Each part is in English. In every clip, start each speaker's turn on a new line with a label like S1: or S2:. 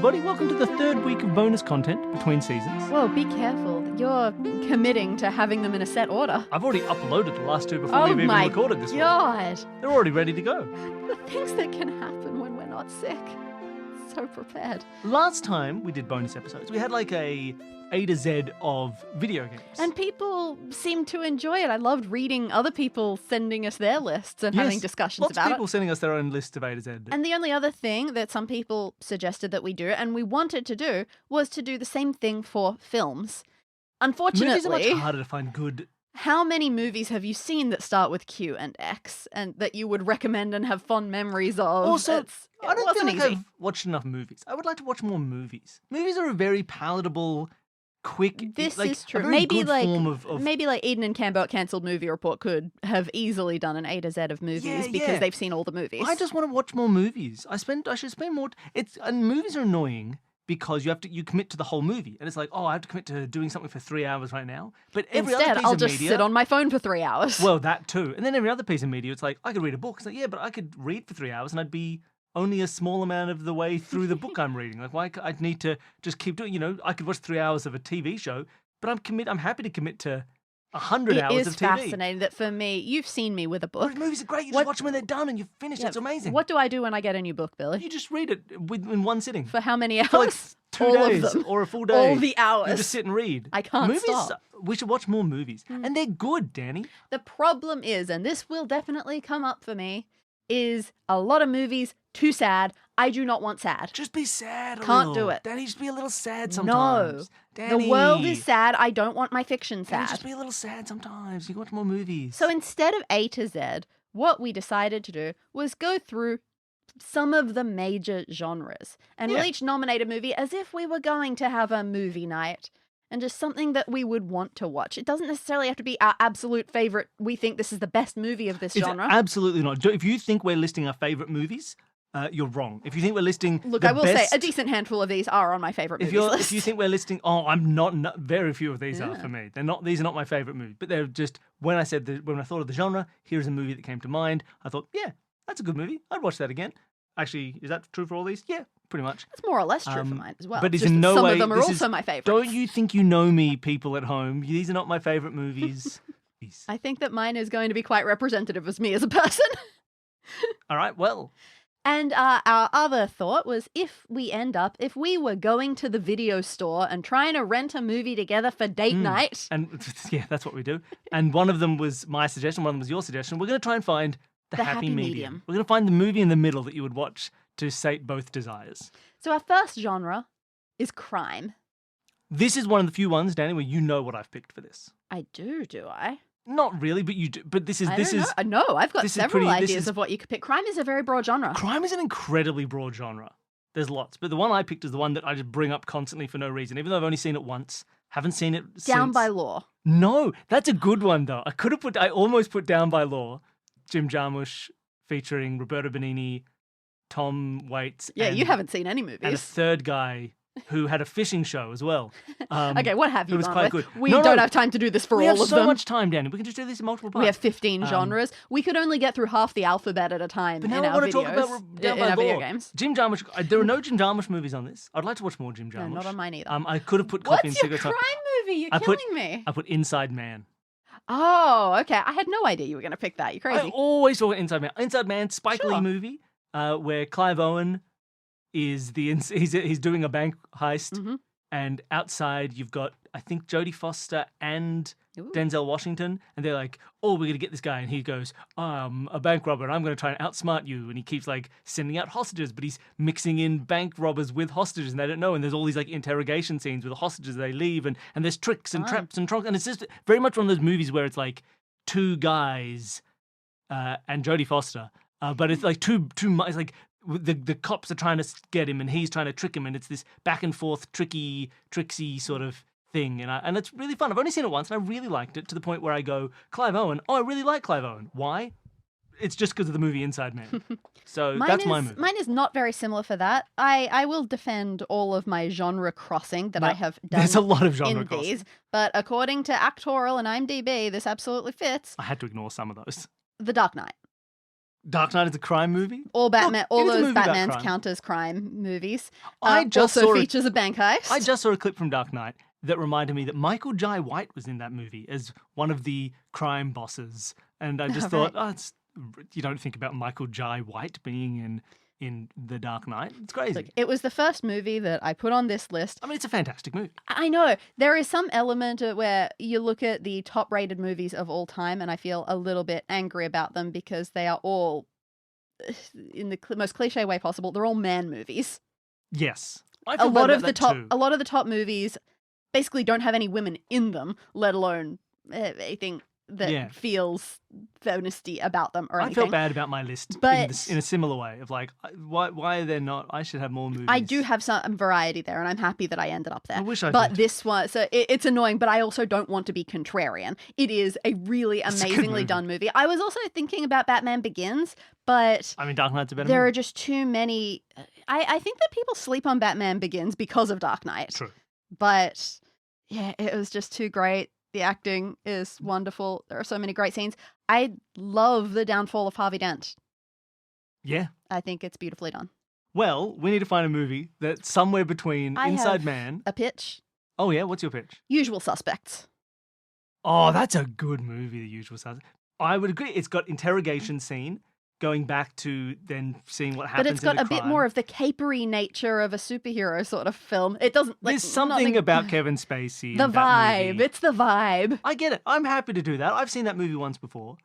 S1: everybody. Welcome to the third week of bonus content between seasons.
S2: Whoa, be careful. You're committing to having them in a set order.
S1: I've already uploaded the last two before we've even recorded this one.
S2: Oh my God.
S1: They're already ready to go.
S2: The things that can happen when we're not sick. So prepared.
S1: Last time we did bonus episodes, we had like a to Z of video games.
S2: And people seemed to enjoy it. I loved reading other people sending us their lists and having discussions about it.
S1: Lots of people sending us their own list of A to Z.
S2: And the only other thing that some people suggested that we do, and we wanted to do, was to do the same thing for films. Unfortunately,
S1: movies are much harder to find good.
S2: How many movies have you seen that start with Q and X and that you would recommend and have fond memories of?
S1: Also, I don't feel like
S2: easy.
S1: I've watched enough movies. I would like to watch more movies. Movies are a very palatable, quick.
S2: This
S1: like,
S2: is true.
S1: a very
S2: Maybe
S1: good
S2: like
S1: form of
S2: maybe like Eden and Campbell Cancelled Movie Report could have easily done an A to Z of movies because they've seen all the movies.
S1: I just want to watch more movies. I should spend more. And movies are annoying because you commit to the whole movie, and it's like, oh, I have to commit to doing something for 3 hours right now. But every
S2: Instead,
S1: other piece
S2: I'll
S1: of
S2: just
S1: media,
S2: sit on my phone for 3 hours.
S1: Well, that too. And then every other piece of media, it's like I could read a book. It's like, yeah, but I could read for 3 hours, and I'd be only a small amount of the way through the book I'm reading. Like, why? I'd need to just keep doing. I could watch 3 hours of a TV show, but I'm happy to commit to 100 hours of TV.
S2: It is fascinating that for me, you've seen me with a book.
S1: But movies are great. You just watch them when they're done and you're finished. It's amazing.
S2: What do I do when I get a new book, Billy?
S1: You just read it in one sitting.
S2: For how many hours?
S1: For like 2
S2: all
S1: days
S2: of them.
S1: or a full day.
S2: All the hours.
S1: You just sit and read.
S2: I can't
S1: movies,
S2: stop.
S1: We should watch more movies. And they're good, Dani.
S2: The problem is, and this will definitely come up for me, is a lot of movies too sad. I do not want sad.
S1: Just be sad a
S2: Can't
S1: little.
S2: do it.
S1: Dani, just be a little sad sometimes.
S2: No.
S1: Dani.
S2: The world is sad. I don't want my fiction sad.
S1: Dani, just be a little sad sometimes. You can watch more movies.
S2: So instead of A to Z, what we decided to do was go through some of the major genres. And we'll each nominate a movie as if we were going to have a movie night. And just something that we would want to watch. It doesn't necessarily have to be our absolute favorite. We think this is the best movie of this genre.
S1: Absolutely not. If you think we're listing our favorite movies, you're wrong. If you think we're listing
S2: I will say a decent handful of these are on my favorite movies list.
S1: If you think we're listing, I'm not very few of these are for me. These are not my favorite movies, but they're just when I thought of the genre, here's a movie that came to mind. I thought, yeah, that's a good movie. I'd watch that again. Actually, is that true for all these? Yeah, pretty much.
S2: It's more or less true for mine as well.
S1: But
S2: it's
S1: in
S2: just
S1: no
S2: some
S1: way,
S2: of them are also my favorites.
S1: Don't you think you know me, people at home? These are not my favorite movies.
S2: I think that mine is going to be quite representative of me as a person.
S1: All right, well.
S2: And our other thought was if we were going to the video store and trying to rent a movie together for date night.
S1: And yeah, that's what we do. And one of them was my suggestion, one of them was your suggestion. We're going to try and find the happy medium. We're going to find the movie in the middle that you would watch to sate both desires.
S2: So our first genre is crime.
S1: This is one of the few ones, Dani, where you know what I've picked for this.
S2: I do I?
S1: Not really, but you do. But this is
S2: No, I've got several ideas of what you could pick. Crime is a very broad genre.
S1: Crime is an incredibly broad genre. There's lots, but the one I picked is the one that I just bring up constantly for no reason, even though I've only seen it once. Haven't seen it since.
S2: Down by Law.
S1: No, that's a good one though. I almost put Down by Law. Jim Jarmusch featuring Roberto Benigni, Tom Waits.
S2: Yeah, you haven't seen any movies.
S1: And a third guy who had a fishing show as well.
S2: Okay, what have you
S1: It was
S2: gone
S1: quite
S2: with?
S1: good.
S2: We don't have time to do this for all of them.
S1: We have so much time, Dani. We can just do this in multiple parts.
S2: We have 15 genres. We could only get through half the alphabet at a time
S1: but now
S2: in
S1: I
S2: our
S1: want to
S2: videos,
S1: talk about Down
S2: in
S1: by
S2: our video
S1: Law.
S2: games.
S1: Jim Jarmusch. There are no Jim Jarmusch movies on this. I'd like to watch more Jim Jarmusch.
S2: No, not on mine either.
S1: I could have put Coffee and
S2: What's your
S1: Cigarettes
S2: crime movie? You're killing me.
S1: I put Inside Man.
S2: Oh, okay. I had no idea you were going to pick that. You're crazy.
S1: I always talk Inside Man. Inside Man, Spike Lee movie, where Clive Owen is he's doing a bank heist, and outside you've got I think Jodie Foster and Denzel Washington, and they're like, "Oh, we're gonna get this guy," and he goes, "I'm a bank robber, and I'm gonna try and outsmart you," and he keeps like sending out hostages, but he's mixing in bank robbers with hostages, and they don't know, and there's all these like interrogation scenes with the hostages they leave, and there's tricks and traps and trunks, and it's just very much one of those movies where it's like two guys and Jodie Foster, but it's like it's like the cops are trying to get him and he's trying to trick him, and it's this back and forth tricksy sort of thing, and it's really fun. I've only seen it once and I really liked it to the point where I go, Clive Owen, I really like Clive Owen. Why? It's just because of the movie Inside Man. So that's my movie.
S2: Mine is not very similar for that. I will defend all of my genre crossing that I have done.
S1: There's a lot of genre
S2: in
S1: crossing.
S2: these, but according to Actorial and IMDb, this absolutely fits.
S1: I had to ignore some of those.
S2: The Dark Knight.
S1: Dark Knight is a crime movie?
S2: All Batman,
S1: Look,
S2: all
S1: it is a
S2: those
S1: movie about
S2: Batmans
S1: crime.
S2: count as crime movies.
S1: I just
S2: also
S1: saw
S2: features a bank heist.
S1: I just saw a clip from Dark Knight that reminded me that Michael Jai White was in that movie as one of the crime bosses. And I just thought, you don't think about Michael Jai White being in The Dark Knight. It's crazy.
S2: Look, it was the first movie that I put on this list.
S1: I mean, it's a fantastic movie.
S2: I know. There is some element where you look at the top-rated movies of all time and I feel a little bit angry about them because they are all, in the most cliche way possible, they're all man movies.
S1: Yes.
S2: A lot of the top movies basically don't have any women in them, let alone anything that feels feministy about them or anything.
S1: I felt bad about my list in a similar way of like, why are there not? I should have more movies.
S2: I do have some variety there, and I'm happy that I ended up there.
S1: I wish I
S2: But
S1: did.
S2: this one, so it's annoying, but I also don't want to be contrarian. It is a really amazingly done movie. I was also thinking about Batman Begins, but
S1: I mean, Dark Knight's a better
S2: there
S1: movie.
S2: are just too many. I think that people sleep on Batman Begins because of Dark Knight.
S1: True.
S2: But yeah, it was just too great. The acting is wonderful. There are so many great scenes. I love the downfall of Harvey Dent.
S1: Yeah.
S2: I think it's beautifully done.
S1: Well, we need to find a movie that's somewhere between Inside Man.
S2: A pitch.
S1: Oh, yeah? What's your pitch?
S2: Usual Suspects.
S1: Oh, that's a good movie, The Usual Suspects. I would agree. It's got interrogation scene, going back to then seeing what happens.
S2: But it's got a bit more of the capery nature of a superhero sort of film. It doesn't.
S1: There's something about Kevin Spacey.
S2: The
S1: in that
S2: vibe.
S1: movie.
S2: It's the vibe.
S1: I get it. I'm happy to do that. I've seen that movie once before.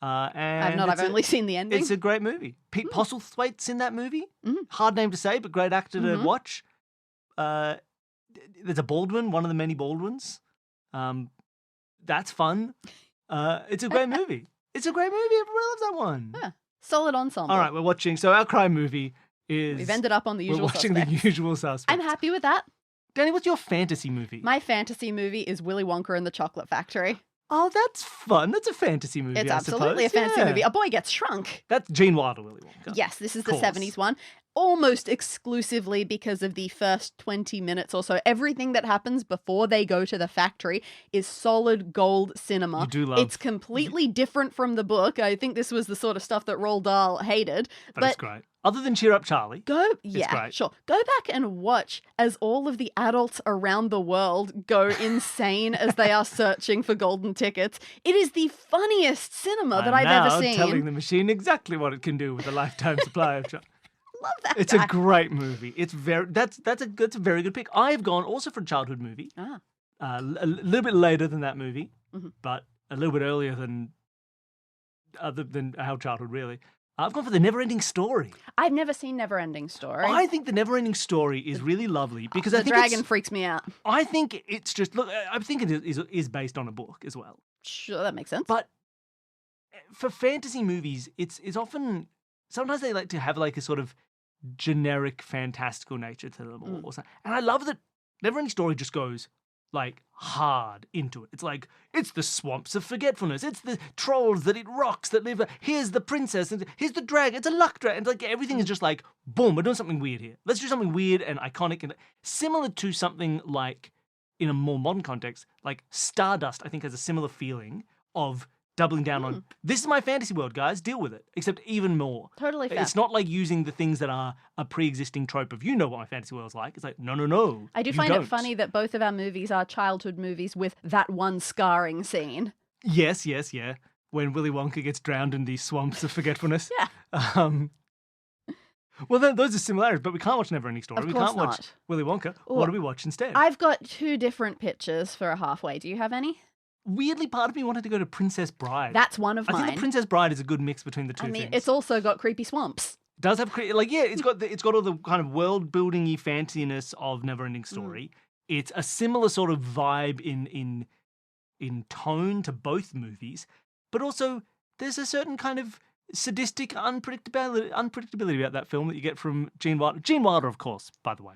S1: And
S2: I've only seen the ending.
S1: It's a great movie. Pete Postlethwaite's in that movie. Hard name to say, but great actor to watch. There's a Baldwin, one of the many Baldwins. That's fun. It's a great movie. It's a great movie. Everyone loves that one.
S2: Yeah. Solid ensemble.
S1: All right, we're watching. So our crime movie is...
S2: We've ended up on The Usual Suspects.
S1: We're watching The Usual Suspects.
S2: I'm happy with that.
S1: Danny, what's your fantasy movie?
S2: My fantasy movie is Willy Wonka and the Chocolate Factory.
S1: Oh, that's fun. That's a fantasy movie,
S2: It's
S1: I
S2: absolutely a
S1: suppose.
S2: fantasy movie. A boy gets shrunk.
S1: That's Gene Wilder, Willy Wonka.
S2: Yes, this is the
S1: Course.
S2: 70s one. Almost exclusively because of the first 20 minutes or so. Everything that happens before they go to the factory is solid gold cinema.
S1: You do love...
S2: It's completely different from the book. I think this was the sort of stuff that Roald Dahl hated.
S1: But it's great. Other than Cheer Up Charlie.
S2: Yeah, sure. Go back and watch as all of the adults around the world go insane as they are searching for golden tickets. It is the funniest cinema that I've ever seen.
S1: Telling the machine exactly what it can do with a lifetime supply of chocolate.
S2: Love that.
S1: It's a great movie. It's that's a very good pick. I've gone also for a childhood movie. A little bit later than that movie, but a little bit earlier than our childhood really. I've gone for The Never-Ending Story.
S2: I've never seen Never-Ending Story.
S1: I think The Never-Ending Story is really lovely because I think
S2: the dragon freaks me out.
S1: I think it's just I think it is based on a book as well.
S2: Sure, that makes sense.
S1: But for fantasy movies, it's often sometimes they like to have like a sort of generic fantastical nature to them or something. And I love that Never-Ending Story just goes like hard into it. It's like, it's the swamps of forgetfulness. It's the trolls that eat rocks that live. Here's the princess and here's the dragon. It's a luck dragon. Like everything is just like, boom, we're doing something weird here. Let's do something weird and iconic and similar to something like in a more modern context, like Stardust, I think has a similar feeling of doubling down on, this is my fantasy world, guys, deal with it, except even more.
S2: Totally fair.
S1: It's not like using the things that are a pre-existing trope of, you know what my fantasy world's like. It's like, no.
S2: I do find it funny that both of our movies are childhood movies with that one scarring scene.
S1: Yes, yeah. When Willy Wonka gets drowned in the swamps of forgetfulness.
S2: Yeah.
S1: Well, those are similarities, but we can't watch Never-Ending Story.
S2: Of
S1: We
S2: course
S1: can't watch
S2: not.
S1: Willy Wonka. What do we watch instead?
S2: I've got two different pictures for a halfway. Do you have any?
S1: Weirdly, part of me wanted to go to Princess Bride.
S2: That's one of mine.
S1: I think the Princess Bride is a good mix between the two things.
S2: It's also got creepy swamps.
S1: It does have it's got all the kind of world building-y fanciness of Never-Ending Story. It's a similar sort of vibe in tone to both movies, but also there's a certain kind of sadistic unpredictability about that film that you get from Gene Wilder. Gene Wilder, of course, by the way,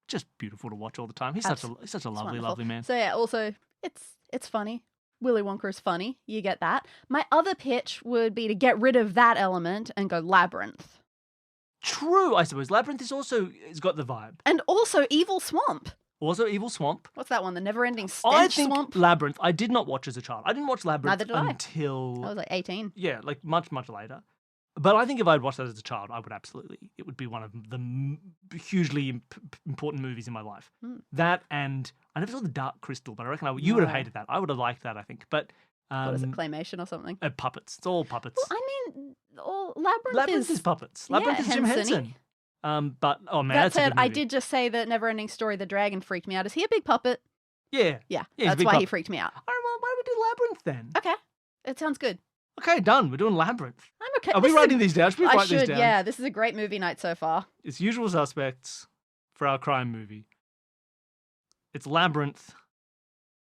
S1: just beautiful to watch all the time. He's such a lovely, lovely man.
S2: So yeah, also it's funny. Willy Wonka is funny. You get that. My other pitch would be to get rid of that element and go Labyrinth.
S1: True, I suppose. Labyrinth has got the vibe.
S2: And also Evil Swamp.
S1: Also, Evil Swamp.
S2: What's that one? The Never-Ending
S1: I
S2: Stench
S1: think
S2: Swamp?
S1: Labyrinth, I did not watch as a child. I didn't watch Labyrinth
S2: Neither did I.
S1: until...
S2: I was like 18.
S1: Yeah, like much, much later. But I think if I'd watched that as a child, I would absolutely. It would be one of the hugely important movies in my life. That and I never saw The Dark Crystal, but I reckon you would have hated that. I would have liked that, I think. But
S2: What is it, claymation or something?
S1: Puppets. It's all puppets.
S2: Well, I mean, Labyrinth
S1: is puppets. Labyrinth is Jim
S2: Henson-y.
S1: Henson. But oh man,
S2: That
S1: that's a
S2: said,
S1: good movie.
S2: I did just say that Never-Ending Story, the dragon freaked me out. Is he a big puppet?
S1: Yeah.
S2: Yeah,
S1: he's a
S2: that's
S1: big
S2: why he
S1: puppet.
S2: freaked me out.
S1: All right, well, why don't we do Labyrinth then?
S2: Okay, it sounds good.
S1: Okay, done. We're doing Labyrinth.
S2: I'm okay.
S1: Are we writing these down? Should we
S2: I
S1: write these
S2: should,
S1: down?
S2: yeah. This is a great movie night so far.
S1: It's Usual Suspects for our crime movie. It's Labyrinth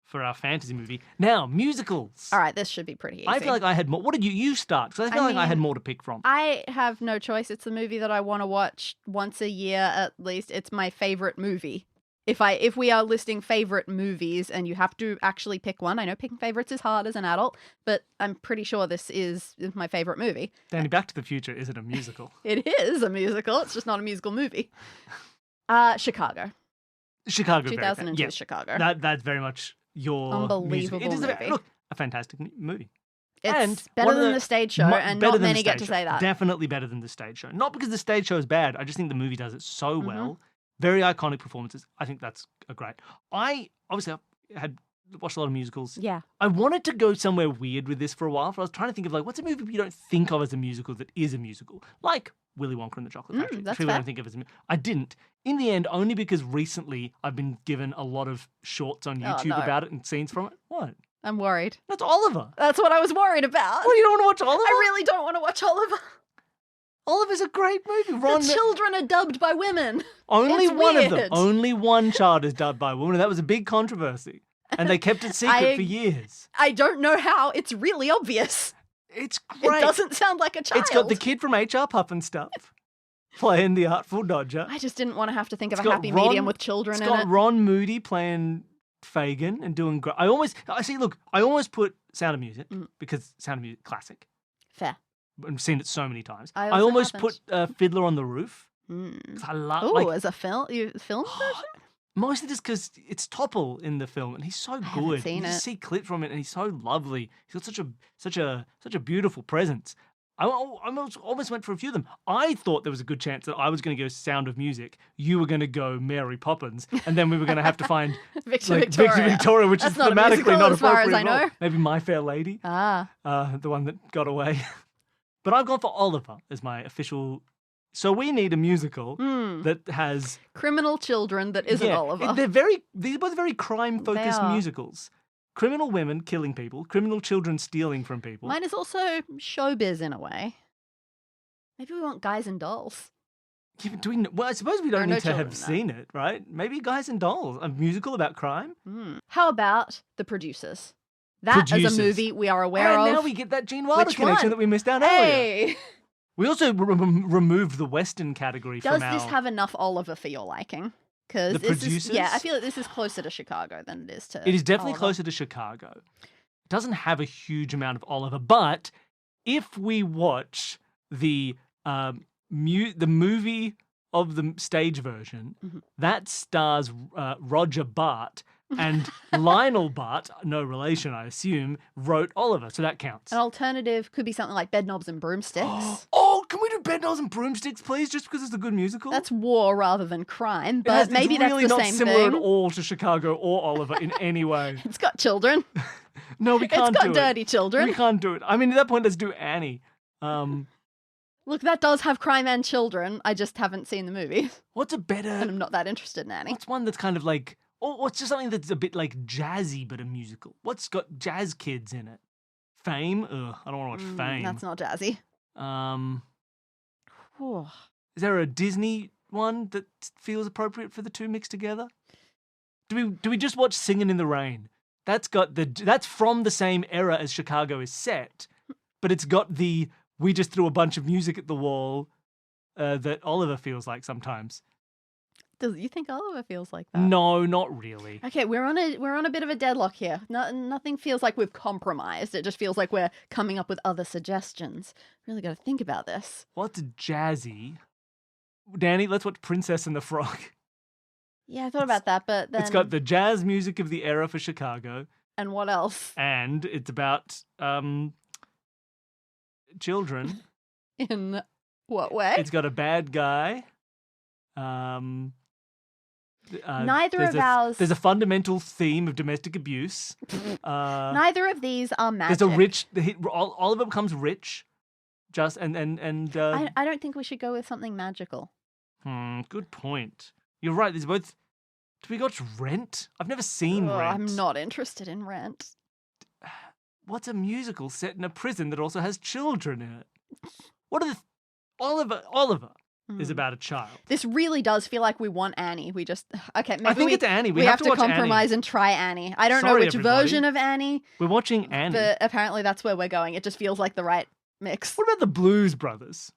S1: for our fantasy movie. Now, musicals.
S2: All right, this should be pretty easy.
S1: I feel like I had more. What did you start? Because I feel like I had more to pick from.
S2: I have no choice. It's a movie that I want to watch once a year at least. It's my favorite movie. If we are listing favorite movies and you have to actually pick one, I know picking favorites is hard as an adult, but I'm pretty sure this is my favorite movie.
S1: Danny, Back to the Future isn't a musical.
S2: It is a musical. It's just not a musical movie. Chicago.
S1: Chicago.
S2: 2002
S1: yeah.
S2: Chicago.
S1: That's very much your
S2: Unbelievable
S1: music. It is
S2: movie.
S1: look, a fantastic movie.
S2: It's
S1: and
S2: better than the stage show, and not many get to say that.
S1: Definitely better than the sage show. Not because the stage show is bad. I just think the movie does it so well. Very iconic performances. I think that's a great. I obviously had watched a lot of musicals.
S2: Yeah.
S1: I wanted to go somewhere weird with this for a while. But I was trying to think of what's a movie you don't think of as a musical that is a musical, like Willy Wonka and the Chocolate Factory.
S2: That's
S1: People
S2: fair.
S1: don't think of as I didn't. In the end, only because recently I've been given a lot of shorts on YouTube about it and scenes from it. What?
S2: I'm worried.
S1: That's Oliver.
S2: That's what I was worried about.
S1: Well, you don't want to watch Oliver?
S2: I really don't want to watch Oliver.
S1: Oliver's a great movie. Ron,
S2: The children are dubbed by women.
S1: only
S2: It's
S1: one of them.
S2: weird.
S1: Only one child is dubbed by a woman. And that was a big controversy. And they kept it secret for years.
S2: I don't know how. It's really obvious.
S1: It's great.
S2: It doesn't sound like a child.
S1: It's got the kid from HR Puff and stuff playing the Artful Dodger.
S2: I just didn't want to have to think of
S1: It's
S2: a
S1: got
S2: happy
S1: Ron-
S2: medium with children
S1: It's
S2: in
S1: got
S2: it.
S1: Ron Moody playing Fagin and doing great. I almost put Sound of Music because Sound of Music, classic.
S2: Fair.
S1: I've seen it so many times.
S2: I
S1: I
S2: also
S1: almost
S2: haven't.
S1: put Fiddler on the Roof. 'Cause I love
S2: Oh, as a film version?
S1: mostly just because it's Topple in the film, and he's so good.
S2: haven't seen
S1: you just
S2: it.
S1: see clips from it, and he's so lovely. He's got such a beautiful presence. I almost went for a few of them. I thought there was a good chance that I was going to go Sound of Music, you were going to go Mary Poppins, and then we were going to have to find
S2: Victor
S1: Victoria,
S2: Victoria.
S1: which
S2: That's
S1: is
S2: not a
S1: thematically
S2: musical
S1: not
S2: as far as
S1: appropriate
S2: I
S1: at all.
S2: know.
S1: Maybe My Fair Lady, the one that got away. But I've gone for Oliver as my official. So we need a musical that has
S2: Criminal children that isn't Oliver.
S1: These are both very crime-focused
S2: They are.
S1: musicals. Criminal women killing people, criminal children stealing from people.
S2: Mine is also showbiz in a way. Maybe we want Guys and Dolls.
S1: Yeah, but I suppose we
S2: There
S1: don't
S2: are no
S1: need to have
S2: children in that.
S1: seen it, right? Maybe Guys and Dolls, a musical about crime.
S2: How about The Producers? That is
S1: Producers.
S2: a movie we are aware
S1: And
S2: of.
S1: now we get that Gene Wilder
S2: Which
S1: connection
S2: one?
S1: that we missed out earlier.
S2: Hey!
S1: We also removed the Western category
S2: Does
S1: from
S2: this
S1: our...
S2: have enough Oliver for your liking? Because
S1: The Producers?
S2: yeah, I feel like this is closer to Chicago than it is to.
S1: It is definitely
S2: Oliver.
S1: closer to Chicago. It doesn't have a huge amount of Oliver, but if we watch the movie of the stage version, that stars Roger Bart, and Lionel Bart, no relation, I assume, wrote Oliver, so that counts.
S2: An alternative could be something like Bedknobs and Broomsticks.
S1: Oh, can we do Bedknobs and Broomsticks, please? Just because it's a good musical?
S2: That's war rather than crime,
S1: It has-
S2: but maybe
S1: it's
S2: that's
S1: really
S2: the
S1: not
S2: same
S1: similar
S2: thing.
S1: at all to Chicago or Oliver in any way.
S2: It's got children.
S1: No, we can't
S2: It's
S1: do
S2: got
S1: it.
S2: dirty children.
S1: We can't do it. I mean, at that point, let's do Annie.
S2: Look, that does have crime and children. I just haven't seen the movie,
S1: What's a
S2: and
S1: better...
S2: I'm not that interested in Annie.
S1: What's one that's kind of like... Or what's just something that's a bit like jazzy but a musical? What's got jazz kids in it? Fame? Ugh, I don't want to watch Fame.
S2: That's not jazzy. Whew.
S1: Is there a Disney one that feels appropriate for the two mixed together? Do we just watch Singing in the Rain? That's from the same era as Chicago is set, but it's got the we just threw a bunch of music at the wall that Oliver feels like sometimes.
S2: Does you think Oliver feels like that?
S1: No, not really.
S2: Okay, we're on a bit of a deadlock here. Nothing feels like we've compromised. It just feels like we're coming up with other suggestions. Really got to think about this.
S1: What's jazzy? Danny, let's watch Princess and the Frog.
S2: Yeah, I thought about that, but then...
S1: It's got the jazz music of the era for Chicago.
S2: And what else?
S1: And it's about children.
S2: In what way?
S1: It's got a bad guy.
S2: Neither of ours...
S1: There's a fundamental theme of domestic abuse.
S2: Neither of these are magic.
S1: There's a rich... all of it becomes rich.
S2: I don't think we should go with something magical.
S1: Good point. You're right. These are both... Do we watch Rent? I've never seen Rent.
S2: I'm not interested in Rent.
S1: What's a musical set in a prison that also has children in it? What are the... Oliver is about a child.
S2: This really does feel like we want Annie. We just... Okay, maybe
S1: I think it's Annie. We have to watch
S2: compromise
S1: Annie.
S2: And try Annie. I don't
S1: Sorry,
S2: know which
S1: everybody.
S2: version of Annie.
S1: We're watching Annie.
S2: But apparently that's where we're going. It just feels like the right mix.
S1: What about the Blues Brothers?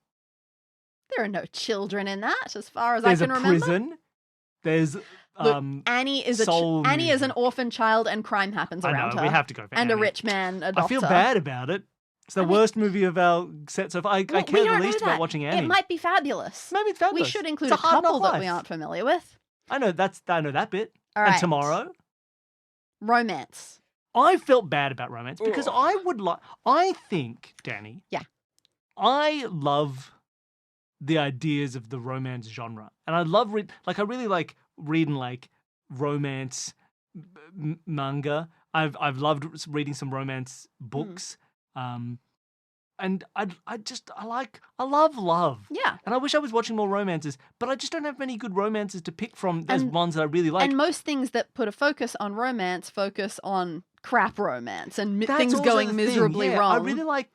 S2: There are no children in that, as far as
S1: There's
S2: I can remember.
S1: There's a prison. There's...
S2: Look, Annie is Annie is an orphan child and crime happens around her.
S1: We have to go for
S2: and
S1: Annie.
S2: a rich man adopts
S1: I feel
S2: her.
S1: bad about it. It's the worst movie of our set so far. I care the least about watching Annie.
S2: It might be fabulous.
S1: Maybe it's fabulous.
S2: We should include a couple that we aren't familiar with.
S1: I know that bit.
S2: All right.
S1: And Tomorrow.
S2: Romance.
S1: I felt bad about romance because I think, Dani.
S2: Yeah.
S1: I love the ideas of the romance genre. And I love I really like reading like romance manga. I've loved reading some romance books. And I love love.
S2: Yeah.
S1: And I wish I was watching more romances, but I just don't have many good romances to pick from. There's ones that I really like.
S2: And most things that put a focus on romance focus on crap romance and
S1: That's
S2: things
S1: also
S2: going
S1: the
S2: miserably
S1: thing. Yeah,
S2: wrong.
S1: I really like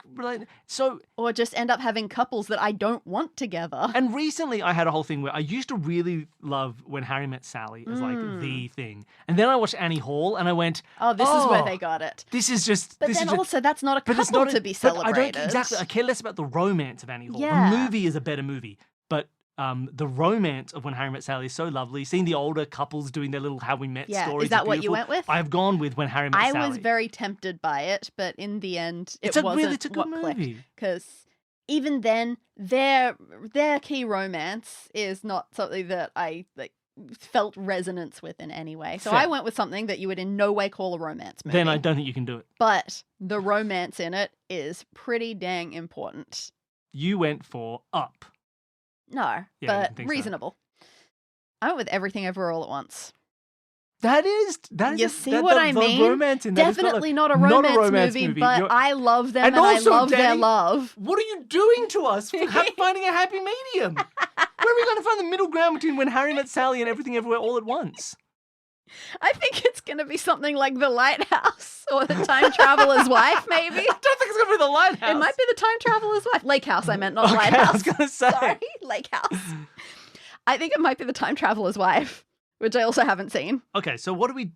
S1: so.
S2: Or just end up having couples that I don't want together.
S1: And recently I had a whole thing where I used to really love When Harry Met Sally as like the thing. And then I watched Annie Hall and I went,
S2: oh, this is where they got it.
S1: This is just...
S2: But then also that's not a couple to be celebrated.
S1: Exactly. I care less about the romance of Annie Hall.
S2: Yeah.
S1: The movie is a better movie. But the romance of When Harry Met Sally is so lovely. Seeing the older couples doing their little How We Met stories.
S2: Is that what you went with?
S1: I've gone with When Harry Met Sally.
S2: I was very tempted by it, but in the end,
S1: it's a good
S2: what
S1: movie.
S2: Because even then, their key romance is not something that I felt resonance with in any way. So
S1: Fair.
S2: I went with something that you would in no way call a romance movie.
S1: Then I don't think you can do it.
S2: But the romance in it is pretty dang important.
S1: You went for Up.
S2: No,
S1: Yeah, I
S2: but
S1: didn't think so.
S2: reasonable. I went with Everything Everywhere All at Once.
S1: That is
S2: You see what I mean?
S1: Romance in that is
S2: Definitely not a romance movie, but I love them and
S1: also,
S2: I love their
S1: Dani,
S2: love.
S1: What are you doing to us for finding a happy medium? Where are we going to find the middle ground between When Harry Met Sally and Everything Everywhere All at Once?
S2: I think it's going to be something like The Lighthouse or The Time Traveler's Wife, maybe.
S1: I don't think it's going to be The Lighthouse.
S2: It might be The Time Traveler's Wife. Lake House, I meant, not
S1: okay,
S2: Lighthouse.
S1: I was going to say.
S2: Sorry, Lake House. I think it might be The Time Traveler's Wife, which I also haven't seen.
S1: Okay, so what are we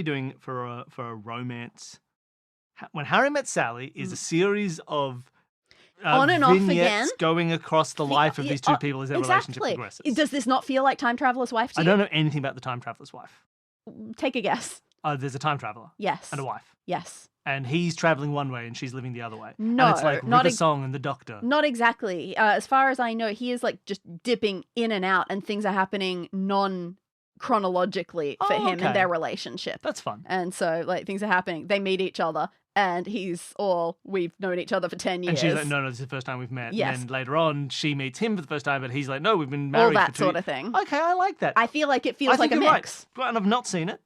S1: doing for a romance? When Harry Met Sally is a series of
S2: on and off again,
S1: going across the life of these two people as their relationship progresses.
S2: Does this not feel like Time Traveler's Wife to you?
S1: I don't know anything about the Time Traveler's Wife.
S2: Take a guess.
S1: There's a time traveler.
S2: Yes.
S1: And a wife.
S2: Yes.
S1: And he's traveling one way and she's living the other way.
S2: No,
S1: and it's like River Song and the Doctor.
S2: Not exactly. As far as I know, he is like just dipping in and out and things are happening non-chronologically for him in their relationship.
S1: That's fun.
S2: And so like things are happening. They meet each other and we've known each other for 10 years.
S1: And she's like, no, this is the first time we've met.
S2: Yes.
S1: And then later on, she meets him for the first time, but he's like, no, we've been married
S2: all that
S1: for 2
S2: sort of thing.
S1: Okay, I like that.
S2: I feel like it feels like a mix.
S1: Right. And I've not seen it.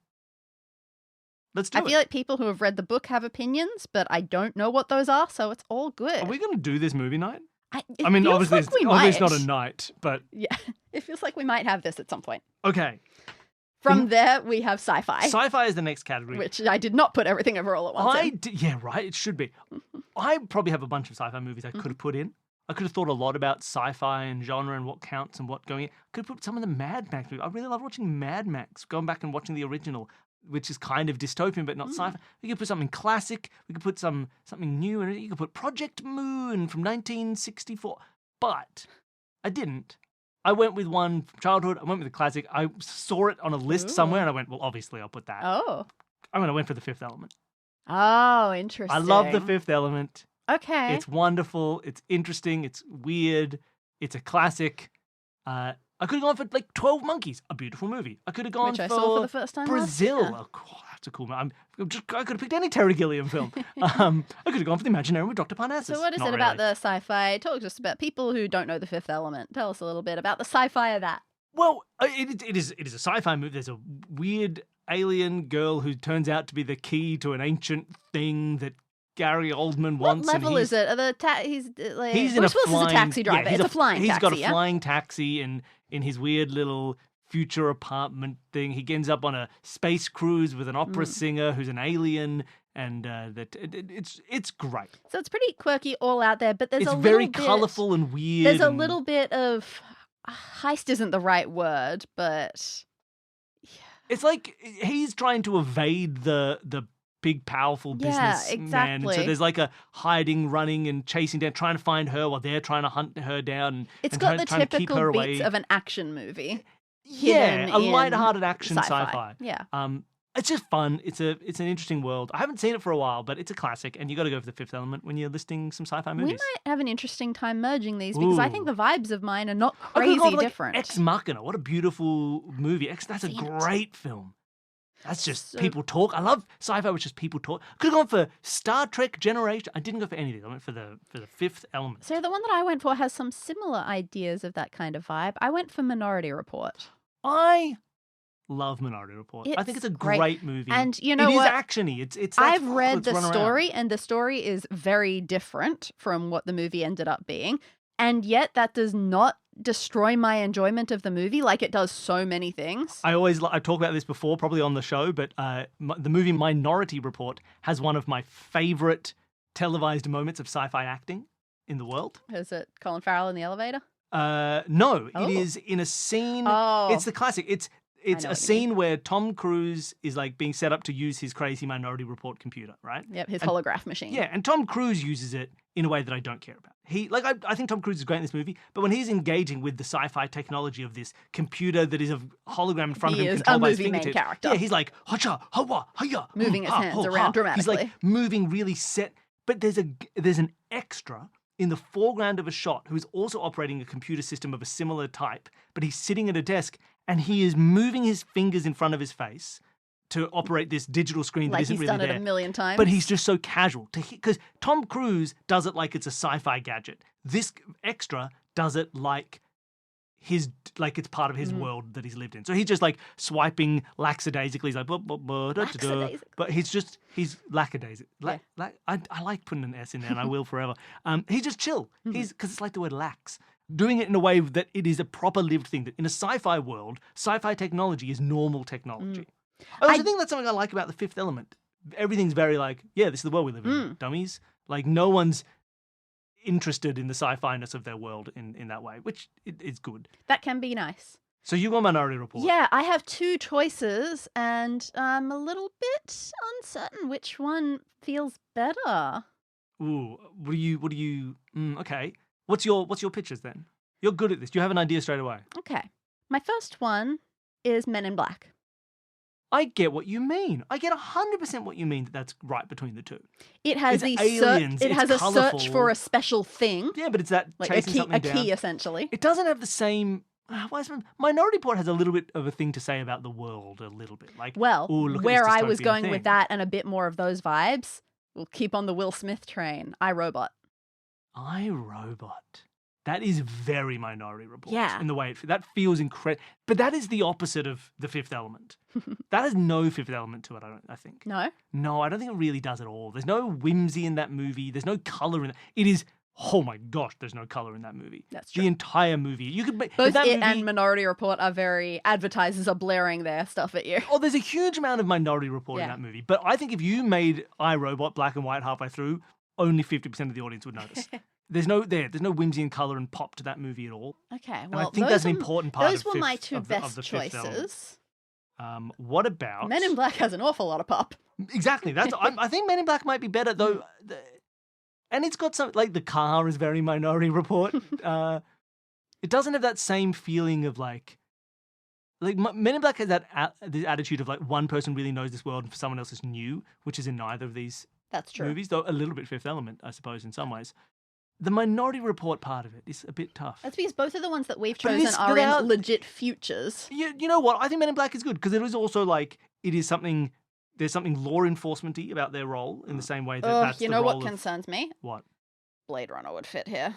S1: Let's do it.
S2: I feel like people who have read the book have opinions, but I don't know what those are, so it's all good.
S1: Are we going to do this movie night?
S2: I mean,
S1: obviously,
S2: like
S1: it's not a night, but...
S2: Yeah, it feels like we might have this at some point.
S1: Okay.
S2: From there, we have sci-fi.
S1: Sci-fi is the next category.
S2: Which I did not put Everything Ever All at Once in.
S1: Yeah, right, it should be. I probably have a bunch of sci-fi movies I could have put in. I could have thought a lot about sci-fi and genre and what counts and what going in. I could have put some of the Mad Max movies. I really love watching Mad Max, going back and watching the original, which is kind of dystopian but not sci-fi. We could put something classic. We could put something new in it. You could put Project Moon from 1964. But I didn't. I went with one from childhood. I went with a classic. I saw it on a list somewhere and I went, well, obviously I'll put that.
S2: Oh.
S1: I went for The Fifth Element.
S2: Oh, interesting.
S1: I love The Fifth Element.
S2: Okay.
S1: It's wonderful. It's interesting. It's weird. It's a classic. I could have gone for like 12 Monkeys, a beautiful movie. I could have gone
S2: Which I
S1: for
S2: saw for the first time
S1: Brazil.
S2: last year.
S1: Oh, that's a cool movie. I could have picked any Terry Gilliam film. I could have gone for The Imaginarium with Dr. Parnassus.
S2: So what is
S1: Not
S2: it about
S1: really.
S2: the sci-fi? Talk just about people who don't know The Fifth Element. Tell us a little bit about the sci-fi of that.
S1: Well, it is a sci-fi movie. There's a weird alien girl who turns out to be the key to an ancient thing that Gary Oldman
S2: What
S1: wants.
S2: level is it? Are the
S1: He's in
S2: Bruce Willis is a taxi
S1: yeah,
S2: driver. It's a flying
S1: He's
S2: taxi.
S1: got a
S2: Yeah?
S1: flying taxi in his weird little future apartment thing. He ends up on a space cruise with an opera singer who's an alien, and it's great.
S2: So it's pretty quirky, all out there. But there's
S1: It's
S2: a
S1: very
S2: little bit,
S1: colourful and weird.
S2: There's a
S1: and
S2: little bit of heist. Isn't the right word, but
S1: It's like he's trying to evade the big, powerful businessman. And so
S2: exactly.
S1: there's like a hiding, running, and chasing down, trying to find her while they're trying to hunt her down.
S2: it's
S1: and
S2: got the
S1: trying to keep her
S2: typical
S1: away.
S2: beats of an action movie.
S1: Yeah,
S2: hidden
S1: a
S2: in
S1: light-hearted action
S2: sci-fi. Yeah.
S1: It's just fun. It's an interesting world. I haven't seen it for a while, but it's a classic, and you got to go for The Fifth Element when you're listing some sci-fi movies.
S2: We might have an interesting time merging these because I think the vibes of mine are not
S1: I could've gone
S2: crazy
S1: for, like,
S2: different.
S1: Ex Machina. What a beautiful movie. That's a
S2: Seen it.
S1: great film. That's just
S2: So-
S1: people talk. I love sci-fi, which is people talk. Could have gone for Star Trek Generation. I didn't go for any of these. I went for the Fifth Element.
S2: So the one that I went for has some similar ideas of that kind of vibe. I went for Minority Report.
S1: I love Minority Report. I think
S2: It's
S1: it's a
S2: great.
S1: great movie.
S2: And you know
S1: it
S2: what?
S1: is actiony. It's
S2: I've read
S1: let's
S2: the
S1: run around.
S2: story, and the story is very different from what the movie ended up being. And yet that does not destroy my enjoyment of the movie like it does so many things.
S1: I talked about this before, probably on the show, but the movie Minority Report has one of my favorite televised moments of sci-fi acting in the world.
S2: Is it Colin Farrell in the elevator?
S1: No,
S2: Oh.
S1: it is in a scene.
S2: Oh.
S1: It's the classic. It's
S2: know
S1: a
S2: what you
S1: scene where Tom Cruise is like being set up to use his crazy Minority Report computer, right?
S2: Yep, his
S1: And-
S2: holograph machine.
S1: Yeah, and Tom Cruise uses it in a way that I don't care about. I think Tom Cruise is great in this movie, but when he's engaging with the sci-fi technology of this computer that is a hologram in front
S2: He
S1: of him
S2: is
S1: controlled
S2: a
S1: by his
S2: movie main
S1: fingertips,
S2: character.
S1: yeah, he's like hacha, hawa, hiya,
S2: Moving his hands around
S1: He's like
S2: dramatically.
S1: moving really set, but there's an extra in the foreground of a shot who is also operating a computer system of a similar type, but he's sitting at a desk and he is moving his fingers in front of his face to operate this digital screen that
S2: Like
S1: isn't
S2: he's
S1: really
S2: done
S1: there.
S2: it a million times.
S1: But he's just so casual because Tom Cruise does it like it's a sci-fi gadget. This extra does it like it's part of his world that he's lived in. So he's just like swiping laxadaisically. He's like, blah, blah, blah, da, da, da.
S2: Lackadaisically.
S1: But he's lackadaisic. I like putting an S in there, and I will forever. He's just chill. He's because it's like the word lax. Doing it in a way that it is a proper lived thing. That in a sci-fi world, sci-fi technology is normal technology. I also think that's something I like about The Fifth Element. Everything's very like, yeah, this is the world we live in, dummies. Like no one's interested in the sci-fi-ness of their world in that way, which is good.
S2: That can be nice.
S1: So you got Minority Report.
S2: Yeah, I have two choices, and I'm a little bit uncertain which one feels better.
S1: Ooh, what do you? Okay. What's your pitches then? You're good at this. Do you have an idea straight away?
S2: Okay. My first one is Men in Black.
S1: I get what you mean. I get 100% what you mean that's right between the two.
S2: It has
S1: It's
S2: the
S1: aliens,
S2: it
S1: it's
S2: has a
S1: colourful.
S2: search for a special thing,
S1: Yeah, but it's that
S2: like a
S1: chasing
S2: key,
S1: something down.
S2: essentially.
S1: It doesn't have the same. Minority Report has a little bit of a thing to say about the world, a little bit. Like,
S2: Well,
S1: ooh, look at
S2: where
S1: this
S2: I was
S1: dystopian
S2: going
S1: thing.
S2: with that and a bit more of those vibes, we'll keep on the Will Smith train. iRobot.
S1: iRobot. That is very Minority Report.
S2: Yeah.
S1: In the way that feels incredible. But that is the opposite of The Fifth Element. That has no Fifth Element to it, I think.
S2: No?
S1: No, I don't think it really does at all. There's no whimsy in that movie. There's no color in it. It is, oh my gosh, there's no color in that movie.
S2: That's
S1: The
S2: true.
S1: entire movie. You could make
S2: Both
S1: that
S2: it
S1: movie,
S2: and Minority Report are very, advertisers are blaring their stuff at you.
S1: Oh, there's a huge amount of Minority Report in
S2: Yeah.
S1: that movie. But I think if you made iRobot black and white halfway through, only 50% of the audience would notice. There's no whimsy and color and pop to that movie at all.
S2: Okay,
S1: And
S2: well,
S1: I think that's an important part
S2: those
S1: of
S2: were
S1: Fifth,
S2: my two
S1: of the
S2: best
S1: Fifth Element.
S2: choices.
S1: What about
S2: Men in Black has an awful lot of pop.
S1: Exactly. That's I think Men in Black might be better though. And it's got some like the car is very Minority Report. It doesn't have that same feeling of like Men in Black has that the attitude of like one person really knows this world and for someone else is new, which is in neither of these
S2: That's true.
S1: movies. Though a little bit Fifth Element, I suppose, in some ways. the Minority Report part of it is a bit tough.
S2: That's because both of the ones that we've
S1: But it
S2: chosen
S1: is
S2: are
S1: without-
S2: in legit futures.
S1: You know what? I think Men in Black is good because it is also like it is something. There's something law enforcement-y about their role in the same way that that's
S2: You
S1: the
S2: know
S1: role
S2: what
S1: of
S2: concerns me?
S1: what?
S2: Blade Runner would fit here.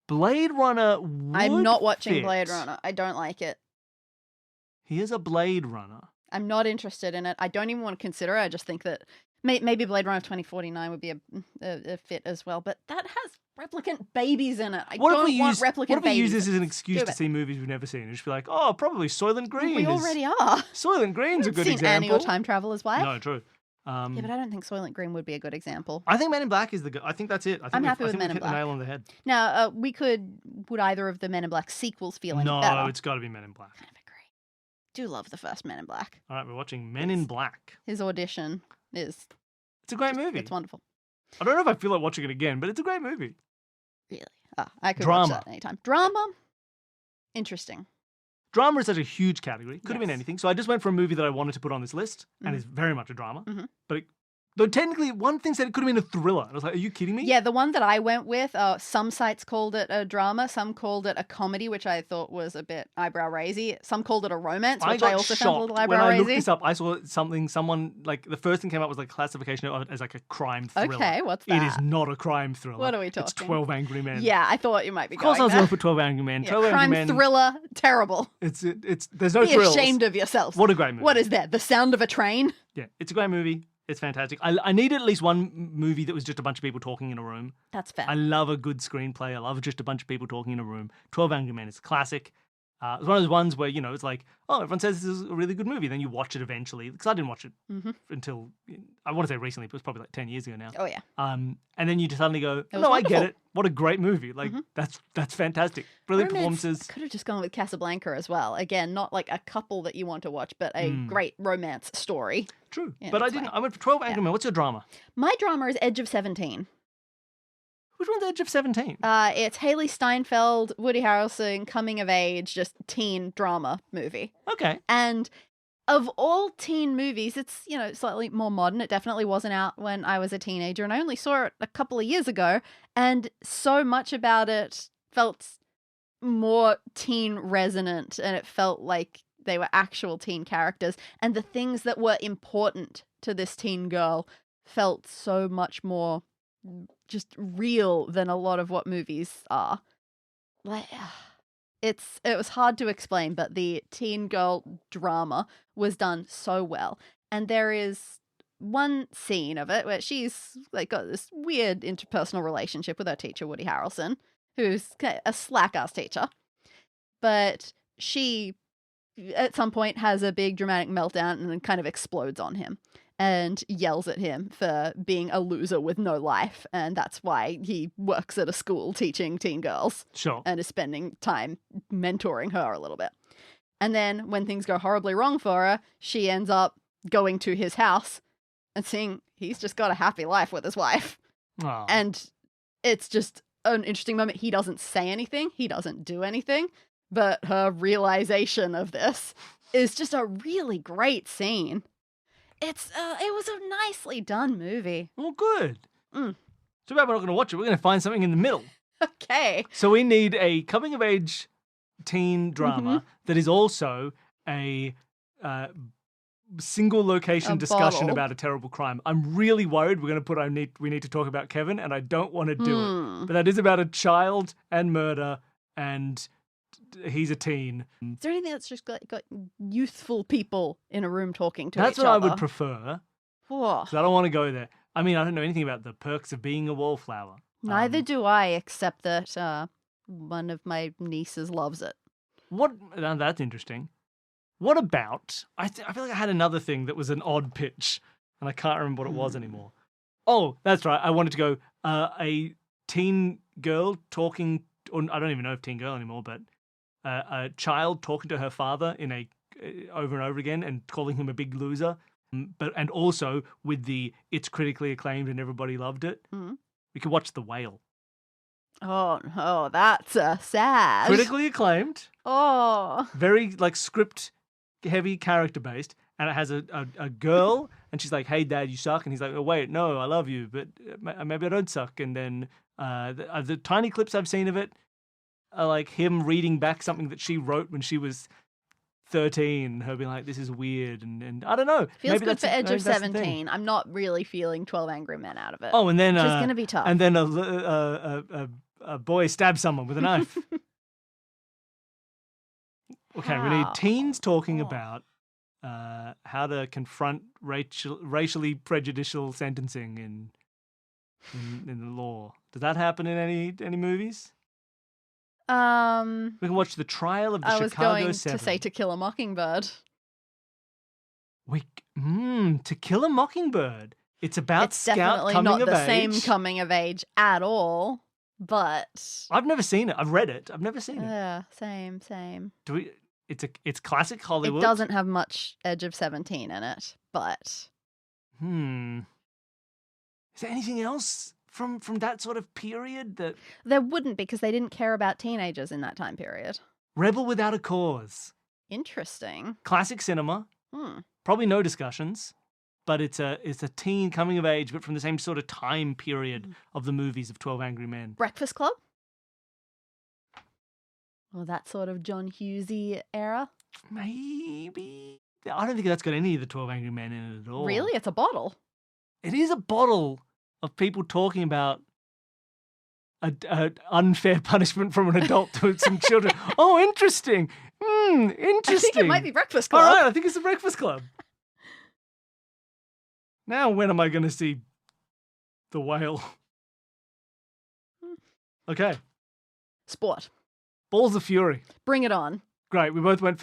S1: Blade Runner would
S2: I'm not watching
S1: fit.
S2: Blade Runner. I don't like it.
S1: He is a Blade Runner.
S2: I'm not interested in it. I don't even want to consider it. I just think that maybe Blade Runner 2049 would be a fit as well. But that has replicant babies in it. I don't want replicant
S1: What if we use
S2: babies.
S1: this as an excuse to
S2: Stupid.
S1: see movies we've never seen? And just be like, oh, probably Soylent Green.
S2: We already are.
S1: Soylent Green's a
S2: We've
S1: good
S2: seen
S1: example.
S2: Annie or Time Traveler's Wife.
S1: No, true.
S2: Yeah, but I don't think Soylent Green would be a good example.
S1: I think Men in Black is the good. I think that's it. I think
S2: I'm happy
S1: I
S2: with
S1: think
S2: Men
S1: we've
S2: in
S1: hit the
S2: Black.
S1: nail on the head.
S2: Now, would either of the Men in Black sequels feel any better?
S1: No, it's got to be Men in Black.
S2: Kind of agree. Do love the first Men in Black.
S1: All right, we're watching Men in Black.
S2: His audition is
S1: It's a great movie.
S2: It's wonderful.
S1: I don't know if I feel like watching it again, but it's a great movie.
S2: Really? I could
S1: Drama.
S2: watch that anytime. Drama? Interesting.
S1: Drama is such a huge category. Could have been
S2: Yes.
S1: anything. So I just went for a movie that I wanted to put on this list, and
S2: Mhm.
S1: it's very much a drama.
S2: Mhm.
S1: But though technically, one thing said it could have been a thriller. I was like, are you kidding me?
S2: Yeah, the one that I went with, some sites called it a drama, some called it a comedy, which I thought was a bit eyebrow raisy. Some called it a romance, which I also found a little
S1: when
S2: eyebrow
S1: I looked
S2: raisy.
S1: this up. I saw someone like the first thing came up was like classification of it as like a crime thriller.
S2: Okay, what's
S1: It is
S2: that?
S1: not a crime thriller.
S2: What are we
S1: It's
S2: talking?
S1: 12 Angry Men.
S2: Yeah, I thought you might be
S1: Of course, I
S2: going
S1: was
S2: there.
S1: going for 12 Angry Men.
S2: Yeah,
S1: 12 Angry
S2: crime
S1: Men.
S2: thriller, terrible.
S1: It's there's no
S2: Be
S1: thrills.
S2: ashamed of yourselves.
S1: What a great movie.
S2: What is that? The sound of a train?
S1: Yeah, it's a great movie. It's fantastic. I need at least one movie that was just a bunch of people talking in a room.
S2: That's fair.
S1: I love a good screenplay. I love just a bunch of people talking in a room. 12 Angry Men is a classic. It's one of those ones where, it's like, oh, everyone says this is a really good movie. Then you watch it eventually. Because I didn't watch it until, I want to say recently, but it was probably like 10 years ago now.
S2: Oh, yeah.
S1: And then you just suddenly go,
S2: was
S1: no, I get
S2: wonderful.
S1: it. What a great movie. Like, that's fantastic. Brilliant performances.
S2: Could have just gone with Casablanca as well. Again, not like a couple that you want to watch, but a great romance story.
S1: True.
S2: Yeah,
S1: but I
S2: that's
S1: didn't.
S2: fine.
S1: I went for 12 Angry Men. What's your drama?
S2: My drama is Edge of 17.
S1: Which one's Edge of 17?
S2: It's Haley Steinfeld, Woody Harrelson, coming of age, just teen drama movie.
S1: Okay.
S2: And of all teen movies, it's, slightly more modern. It definitely wasn't out when I was a teenager, and I only saw it a couple of years ago. And so much about it felt more teen resonant, and it felt like they were actual teen characters. And the things that were important to this teen girl felt so much more just real than a lot of what movies are. Like, it was hard to explain, but the teen girl drama was done so well. And there is one scene of it where she's like got this weird interpersonal relationship with her teacher, Woody Harrelson, who's a slack-ass teacher. But she, at some point, has a big dramatic meltdown and then kind of explodes on him and yells at him for being a loser with no life. And that's why he works at a school teaching teen girls.
S1: Sure.
S2: And is spending time mentoring her a little bit. And then when things go horribly wrong for her, she ends up going to his house and seeing he's just got a happy life with his wife.
S1: Aw.
S2: And it's just an interesting moment. He doesn't say anything. He doesn't do anything. But her realization of this is just a really great scene. It was a nicely done movie.
S1: Well, good.
S2: Mm.
S1: Too bad we're not going to watch it. We're going to find something in the middle.
S2: Okay.
S1: So we need a coming-of-age teen drama
S2: Mm-hmm.
S1: that is also a single location
S2: A
S1: discussion
S2: bottle.
S1: about a terrible crime. I'm really worried we're going to put we need to talk about Kevin, and I don't want to do it. But that is about a child and murder, and he's a teen.
S2: Is there anything that's just got youthful people in a room talking to
S1: That's
S2: each
S1: what
S2: other?
S1: I would prefer.
S2: Whoa.
S1: So I don't want to go there. I mean, I don't know anything about the perks of being a wallflower.
S2: Neither do I, except that one of my nieces loves it.
S1: Now that's interesting. What about? I feel like I had another thing that was an odd pitch, and I can't remember what it was anymore. Oh, that's right. I wanted to go a teen girl talking, or I don't even know if teen girl anymore, but a child talking to her father in a over and over again and calling him a big loser, and also with the it's critically acclaimed and everybody loved it.
S2: Mhm.
S1: We could watch The Whale.
S2: Oh, that's sad.
S1: Critically acclaimed.
S2: Oh.
S1: Very like script heavy, character based, and it has a girl, and she's like, "Hey, Dad, you suck," and he's like, "Oh, wait, no, I love you, but maybe I don't suck." And then the tiny clips I've seen of it are like him reading back something that she wrote when she was 13, her being like, "This is weird," and I don't know.
S2: Feels
S1: maybe
S2: good for Edge
S1: maybe
S2: of
S1: that's the thing.
S2: 17. I'm not really feeling 12 Angry Men out of it.
S1: Oh, and then
S2: which is going to be tough.
S1: And then a boy stabs someone with a knife. Okay, we need teens talking about how to confront racially prejudicial sentencing in the law. Does that happen in any movies? We can watch The Trial of the Chicago 7.
S2: I was going to say To Kill a Mockingbird.
S1: To Kill a Mockingbird. It's about
S2: it's
S1: Scout
S2: definitely
S1: coming
S2: not
S1: of
S2: the
S1: age.
S2: same coming of age at all, but
S1: I've never seen it. I've read it. I've never seen it.
S2: Yeah, same.
S1: It's classic Hollywood.
S2: It doesn't have much Edge of 17 in it, but
S1: Is there anything else from that sort of period that
S2: there wouldn't, because they didn't care about teenagers in that time period.
S1: Rebel Without a Cause?
S2: Interesting.
S1: Classic cinema. Probably no discussions, but it's a teen coming of age, but from the same sort of time period of the movies of 12 Angry Men.
S2: Breakfast Club? Well, that sort of John Hughesy era?
S1: Maybe. I don't think that's got any of the 12 Angry Men in it at all.
S2: Really? It's a bottle.
S1: It is a bottle of people talking about a unfair punishment from an adult to some children. Oh, interesting. Interesting.
S2: I think it might be Breakfast Club.
S1: All right, I think it's the Breakfast Club. Now, when am I going to see The Whale? Okay.
S2: Sport.
S1: Balls of Fury.
S2: Bring It On.
S1: Great. We both went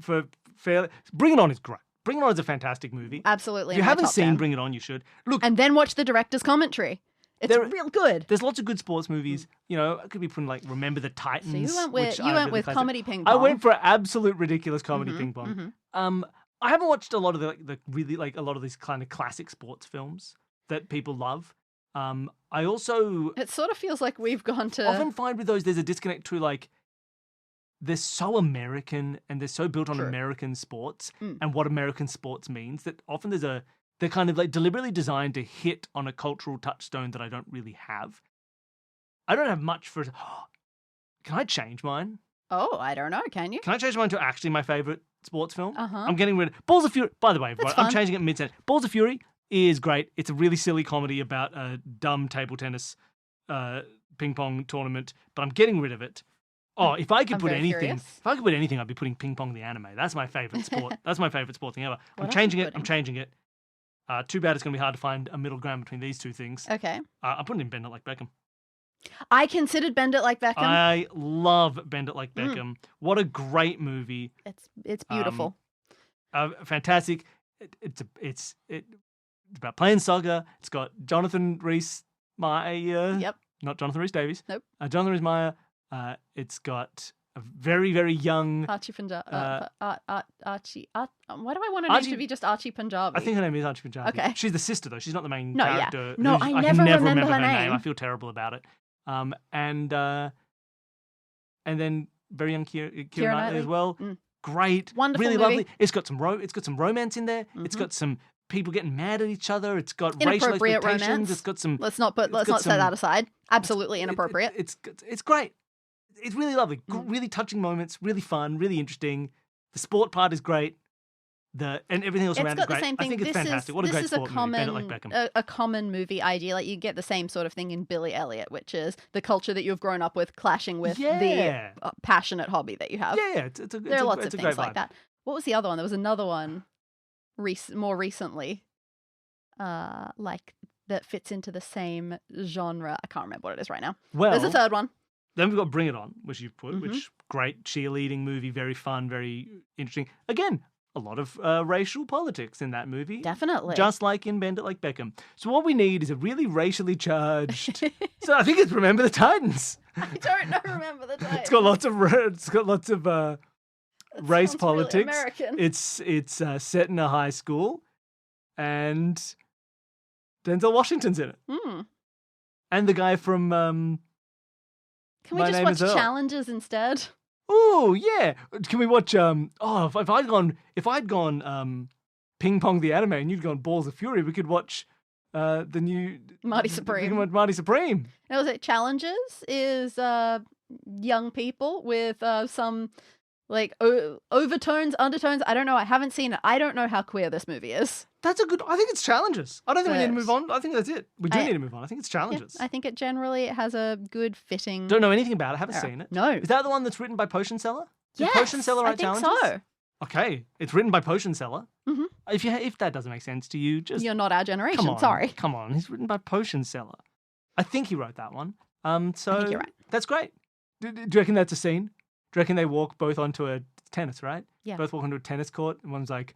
S1: for fair. Bring It On is great. Bring It On is a fantastic movie.
S2: Absolutely.
S1: If you haven't seen Bring It On, you should. Look.
S2: And then watch the director's commentary. It's real good.
S1: There's lots of good sports movies. You know, I could be putting like Remember the Titans.
S2: So you went with comedy ping pong.
S1: I went for absolute ridiculous comedy ping pong. I haven't watched a lot of the really like a lot of these kind of classic sports films that people love. I also
S2: it sort of feels like we've gone to
S1: often find with those there's a disconnect to like they're so American and they're so built on American sports and what American sports means that often they're kind of like deliberately designed to hit on a cultural touchstone that I don't really have. I don't have much for. Can I change mine?
S2: Oh, I don't know. Can you?
S1: Can I change mine to actually my favorite sports film?
S2: Uh-huh.
S1: I'm getting rid of Balls of Fury. By the way,
S2: That's
S1: I'm
S2: fun.
S1: changing it mid-sentence. Balls of Fury is great. It's a really silly comedy about a dumb table tennis ping pong tournament, but I'm getting rid of it. Oh, if I could put anything, I'd be putting ping pong the anime. That's my favorite sport. That's my favorite sport thing ever. I'm changing it. Too bad it's going to be hard to find a middle ground between these two things.
S2: Okay.
S1: I'm putting in Bend It Like Beckham.
S2: I considered Bend It Like Beckham.
S1: I love Bend It Like Beckham. What a great movie.
S2: It's beautiful.
S1: Fantastic. It's about playing soccer. It's got Jonathan Rhys-Meyer.
S2: Yep.
S1: Not Jonathan Rhys-Davies.
S2: Nope.
S1: Jonathan Rhys-Meyer. It's got a very, very young
S2: Archie Punjabi. Archie. Why do I want her name to be just Archie Punjabi?
S1: I think her name is Archie Punjabi.
S2: Okay.
S1: She's the sister, though. She's not the main
S2: No,
S1: character.
S2: Yeah. No, I never remember her name.
S1: I feel terrible about it. And then very young Keira Knightley as well. Great.
S2: Wonderful
S1: really
S2: movie.
S1: lovely. It's got some romance in there. It's got some people getting mad at each other. It's got racial expectations.
S2: Romance.
S1: It's got some.
S2: Let's not set that aside. Absolutely inappropriate.
S1: It's great. It's really lovely. Really touching moments. Really fun. Really interesting. The sport part is great. And everything else around is great. I think it's fantastic. What a great sport movie. Bend It Like Beckham.
S2: A common movie idea. Like you get the same sort of thing in Billy Elliot, which is the culture that you've grown up with clashing with the passionate hobby that you have.
S1: Yeah.
S2: There are lots of things like that. What was the other one? There was another one more recently, like that fits into the same genre. I can't remember what it is right now.
S1: Well,
S2: there's a third one.
S1: Then we've got Bring It On, which you've put, which great cheerleading movie, very fun, very interesting. Again, a lot of racial politics in that movie.
S2: Definitely.
S1: Just like in Bend It Like Beckham. So what we need is a really racially charged... So I think it's Remember the Titans.
S2: I don't know Remember the Titans.
S1: It's got lots of race politics.
S2: Really American.
S1: It's set in a high school, and Denzel Washington's in it. And the guy from...
S2: Can we just watch Challenges instead?
S1: Oh yeah. Can we watch? If I'd gone Ping Pong the anime and you'd gone balls of fury, we could watch the new
S2: Marty
S1: We
S2: Supreme.
S1: can watch Marty Supreme.
S2: And was it Challenges is young people with some like overtones, undertones. I don't know. I haven't seen it. I don't know how queer this movie is.
S1: That's a good. I think it's Challenges. I don't think we need to
S2: But-
S1: move on. I think that's it. We do need to move on. I think it's
S2: Yeah,
S1: Challenges.
S2: I think it generally has a good fitting.
S1: Don't know anything about it. Haven't
S2: era.
S1: seen it.
S2: No.
S1: Is that the one that's written by Potion Seller? Did
S2: Yes,
S1: Potion Seller
S2: I
S1: write
S2: think
S1: Challenges?
S2: so.
S1: Okay, it's written by Potion Seller.
S2: Mhm.
S1: If that doesn't make sense to you, just
S2: You're not our generation.
S1: come on.
S2: Sorry.
S1: Come on, he's written by Potion Seller. I think he wrote that one. So
S2: I think you're right.
S1: That's great. Do you reckon that's a scene? Do you reckon they walk both onto a tennis, right?
S2: Yeah.
S1: Both walk onto a tennis court, and one's like,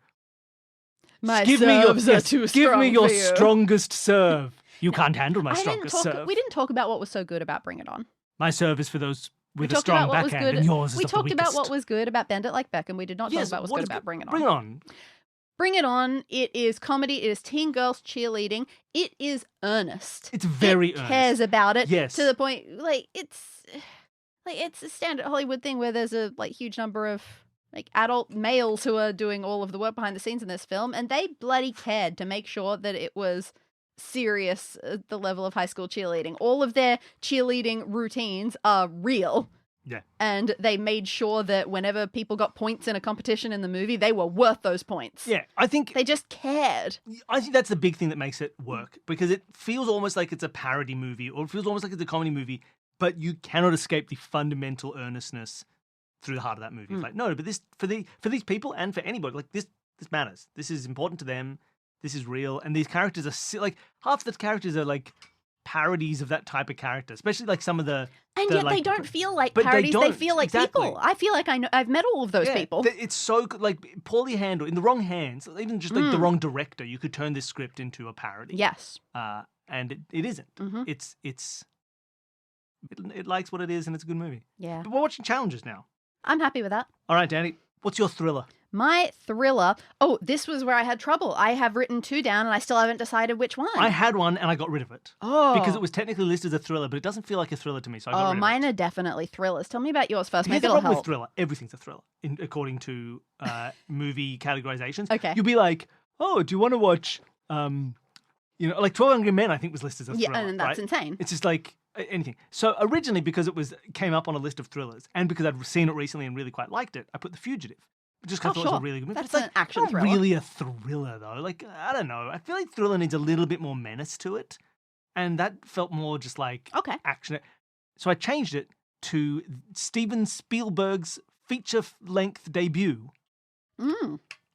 S2: My
S1: give me your
S2: serves are too
S1: give me
S2: strong
S1: your
S2: for you."
S1: strongest serve. You can't handle my strongest serve.
S2: We didn't talk about what was so good about Bring It On.
S1: My serve is for those with
S2: We
S1: a
S2: talked
S1: strong
S2: about what was
S1: backhand,
S2: good.
S1: and yours is
S2: We
S1: the
S2: talked about
S1: weakest.
S2: what was good about Bend It Like Beckham. We did not talk
S1: Yes,
S2: about what's
S1: what
S2: good
S1: is
S2: about Bring It On.
S1: Bring it on.
S2: Bring It On. It is comedy. It is teen girls cheerleading. It is earnest.
S1: It's very
S2: it
S1: earnest.
S2: cares about it.
S1: Yes.
S2: To the point, it's a standard Hollywood thing where there's a huge number of adult males who are doing all of the work behind the scenes in this film, and they bloody cared to make sure that it was serious at the level of high school cheerleading. All of their cheerleading routines are real.
S1: Yeah.
S2: And they made sure that whenever people got points in a competition in the movie, they were worth those points.
S1: Yeah, I think
S2: They just cared.
S1: that's the big thing that makes it work, because it feels almost like it's a parody movie, or it feels almost like it's a comedy movie, but you cannot escape the fundamental earnestness through the heart of that movie. It's like, no, but this for these people and for anybody, like this matters. This is important to them. This is real, and these characters are like half the characters are like parodies of that type of character, especially like some of the.
S2: And
S1: the,
S2: yet they
S1: like,
S2: don't feel like
S1: but they
S2: parodies. They
S1: don't,
S2: feel like
S1: exactly.
S2: people. I feel like I've met all of those
S1: Yeah,
S2: people.
S1: It's so good, like poorly handled, in the wrong hands, even just like the wrong director, you could turn this script into a parody.
S2: Yes.
S1: And it isn't.
S2: Mhm.
S1: It likes what it is, and it's a good movie.
S2: Yeah.
S1: But we're watching Challenges now.
S2: I'm happy with that.
S1: All right, Danny, what's your thriller?
S2: My thriller. Oh, this was where I had trouble. I have written 2 down and I still haven't decided which one.
S1: I had one and I got rid of it.
S2: Oh.
S1: Because it was technically listed as a thriller, but it doesn't feel like a thriller to me, so I got rid of
S2: mine
S1: it.
S2: are definitely thrillers. Tell me about yours first.
S1: Here's
S2: Maybe
S1: the
S2: it'll
S1: problem
S2: help.
S1: with thriller. Everything's a thriller, according to movie categorizations.
S2: Okay.
S1: You'll be like, oh, do you want to watch, like 12 Angry Men, I think was listed as a
S2: Yeah,
S1: thriller,
S2: and that's
S1: right?
S2: insane.
S1: It's just like anything. So originally, because it came up on a list of thrillers, and because I'd seen it recently and really quite liked it, I put The Fugitive. Just because I thought it was a really good movie.
S2: That's
S1: It's like,
S2: an action
S1: not
S2: thriller.
S1: really a thriller, though. Like, I don't know. I feel like thriller needs a little bit more menace to it. And that felt more just like
S2: Okay.
S1: action. So I changed it to Steven Spielberg's feature-length debut,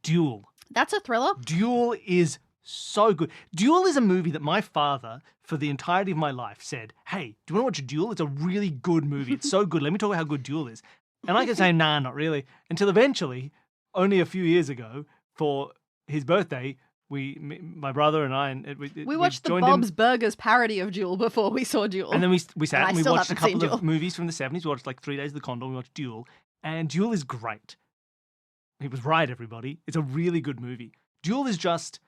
S1: Duel.
S2: That's a thriller.
S1: Duel is so good. Duel is a movie that my father, for the entirety of my life, said, hey, do you want to watch Duel? It's a really good movie. It's so good. Let me talk about how good Duel is. And I kept saying, nah, not really. Until eventually, only a few years ago, for his birthday, my brother and I,
S2: We watched the
S1: joined
S2: Bob's
S1: him,
S2: Burgers parody of Duel before we saw Duel.
S1: and then we sat
S2: And I
S1: and we
S2: still
S1: watched a
S2: haven't seen
S1: couple of
S2: Duel.
S1: movies from the 70s. We watched like 3 Days of the Condor. We watched Duel. And Duel is great. He was right, everybody. It's a really good movie. Duel is just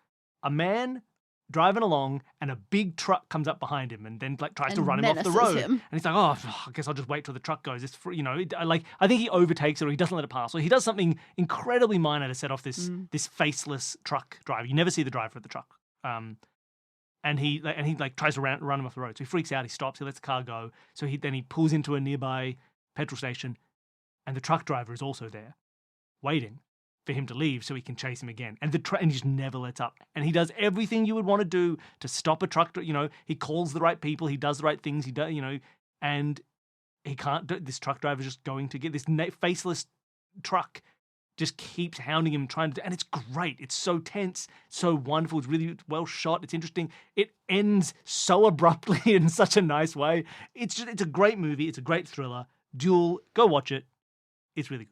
S1: a man driving along and a big truck comes up behind him and then like tries to
S2: And
S1: run him off the
S2: menaces
S1: road.
S2: him.
S1: And he's like, oh, I guess I'll just wait till the truck goes. It's free, I think he overtakes it or he doesn't let it pass. Or he does something incredibly minor to set off this faceless truck driver. You never see the driver of the truck. And he tries to run him off the road. So he freaks out, he stops, he lets the car go. So he pulls into a nearby petrol station and the truck driver is also there, waiting for him to leave so he can chase him again. And and he just never lets up. And he does everything you would want to do to stop a truck. He calls the right people, he does the right things, and he can't do this. Truck driver's just going to get this faceless truck just keeps hounding him, and it's great. It's so tense, so wonderful. It's really well shot. It's interesting. It ends so abruptly in such a nice way. It's a great movie. It's a great thriller. Duel, go watch it. It's really good.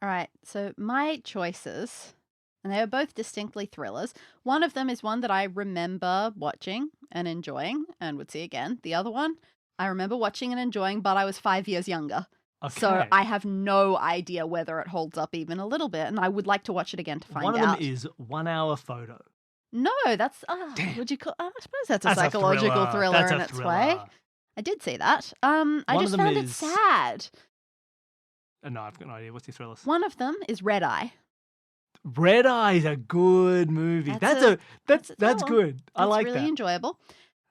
S2: All right, so my choices, and they are both distinctly thrillers. One of them is one that I remember watching and enjoying and would see again. The other one, I remember watching and enjoying, but I was 5 years younger.
S1: Okay.
S2: So I have no idea whether it holds up even a little bit, and I would like to watch it again to find out.
S1: One of them is 1 Hour Photo.
S2: No, that's,
S1: Damn.
S2: would you call, I suppose that's a
S1: That's a
S2: psychological
S1: thriller.
S2: thriller
S1: That's
S2: in
S1: a
S2: its
S1: thriller.
S2: way. I did see that. I
S1: One of
S2: just
S1: them
S2: found it
S1: is-
S2: sad.
S1: No, I've got no idea. What's your thrillers?
S2: One of them is Red Eye.
S1: Red Eye is a good movie. That's good. I like
S2: really
S1: that.
S2: Enjoyable.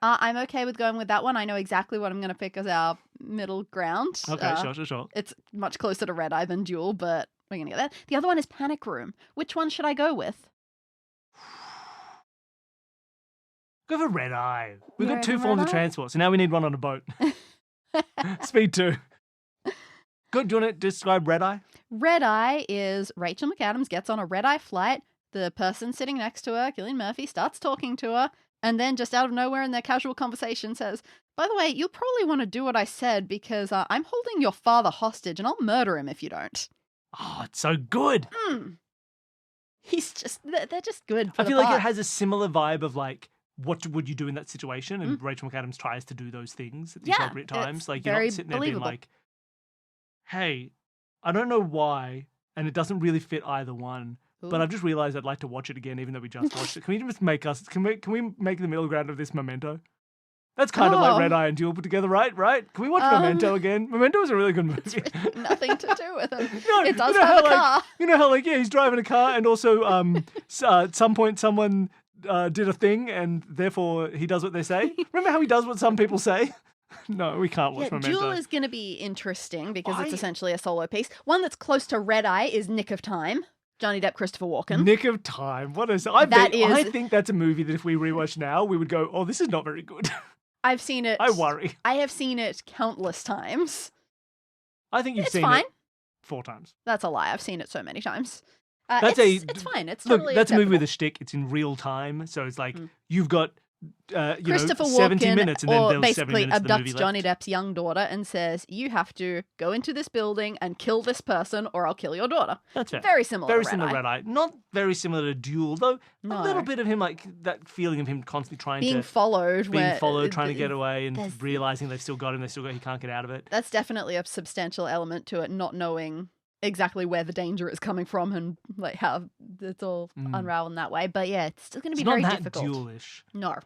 S2: I'm okay with going with that one. I know exactly what I'm going to pick as our middle ground.
S1: Okay, sure.
S2: It's much closer to Red Eye than Duel, but we're going to get that. The other one is Panic Room. Which one should I go with?
S1: Go for Red Eye. We've got two forms of transport, so now we need one on a boat. Speed 2. Good. Do you want to describe Red Eye?
S2: Red Eye is Rachel McAdams gets on a Red Eye flight. The person sitting next to her, Cillian Murphy, starts talking to her. And then just out of nowhere in their casual conversation says, by the way, you'll probably want to do what I said because I'm holding your father hostage and I'll murder him if you don't.
S1: Oh, it's so good.
S2: They're just good for
S1: I feel like it has a similar vibe of like, what would you do in that situation? And Rachel McAdams tries to do those things at the appropriate times. Like, you're not sitting there being like, hey, I don't know why, and it doesn't really fit either one. But I've just realised I'd like to watch it again, even though we just watched it. Can we just make can we make the middle ground of this Memento? That's kind of like Red Eye and Duel put together, right? Can we watch Memento again? Memento was a really good movie.
S2: It's really nothing to do with him.
S1: No,
S2: it does have a car.
S1: You know how he's driving a car, and also at some point someone did a thing, and therefore he does what they say. Remember how he does what some people say? No, we can't watch Memento.
S2: Duel is going to be interesting because it's essentially a solo piece. One that's close to Red Eye is Nick of Time. Johnny Depp, Christopher Walken.
S1: Nick of Time. What is I think that's a movie that if we rewatch now, we would go, oh, this is not very good.
S2: I've seen it.
S1: I worry.
S2: I have seen it countless times.
S1: I think you've seen
S2: it
S1: 4 times.
S2: That's a lie. I've seen it so many times. It's fine. It's
S1: Look,
S2: totally
S1: that's
S2: acceptable.
S1: a movie with a shtick. It's in real time, so it's like you've got
S2: Christopher
S1: 70
S2: Walken,
S1: minutes, and then there's
S2: basically
S1: 7 minutes of the movie
S2: abducts
S1: left.
S2: Johnny Depp's young daughter and says, "You have to go into this building and kill this person, or I'll kill your daughter."
S1: That's fair.
S2: Very similar.
S1: Very
S2: to
S1: similar to Red Eye. Not very similar to Duel, though.
S2: No.
S1: A little bit of him, like that feeling of him constantly
S2: being followed,
S1: trying to get away, and realizing they've still got him. He can't get out of it.
S2: That's definitely a substantial element to it, not knowing exactly where the danger is coming from and like how it's all unraveled in that way. But yeah, it's still going to be very difficult.
S1: Not that Duel-ish.
S2: No.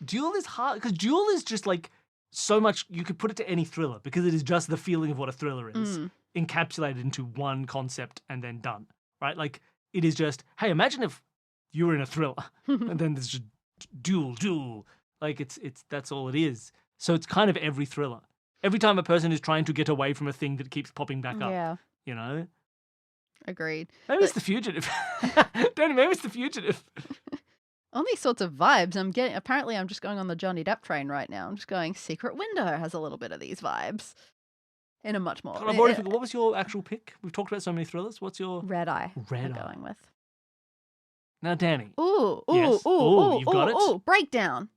S1: Duel is hard because Duel is just like so much. You could put it to any thriller because it is just the feeling of what a thriller is encapsulated into one concept and then done. Right? Like it is just, hey, imagine if you were in a thriller and then there's just duel. Like it's that's all it is. So it's kind of every thriller. Every time a person is trying to get away from a thing that keeps popping back up.
S2: Yeah.
S1: You know?
S2: Agreed.
S1: Maybe it's The Fugitive. Danny, maybe it's The Fugitive.
S2: On these sorts of vibes, apparently I'm just going on the Johnny Depp train right now. I'm just going Secret Window has a little bit of these vibes. In a much more...
S1: What was your actual pick? We've talked about so many thrillers. What's your...
S2: Red Eye.
S1: Red
S2: I'm
S1: Eye.
S2: going with.
S1: Now, Danny.
S2: Ooh,
S1: you've got it?
S2: Ooh, breakdown.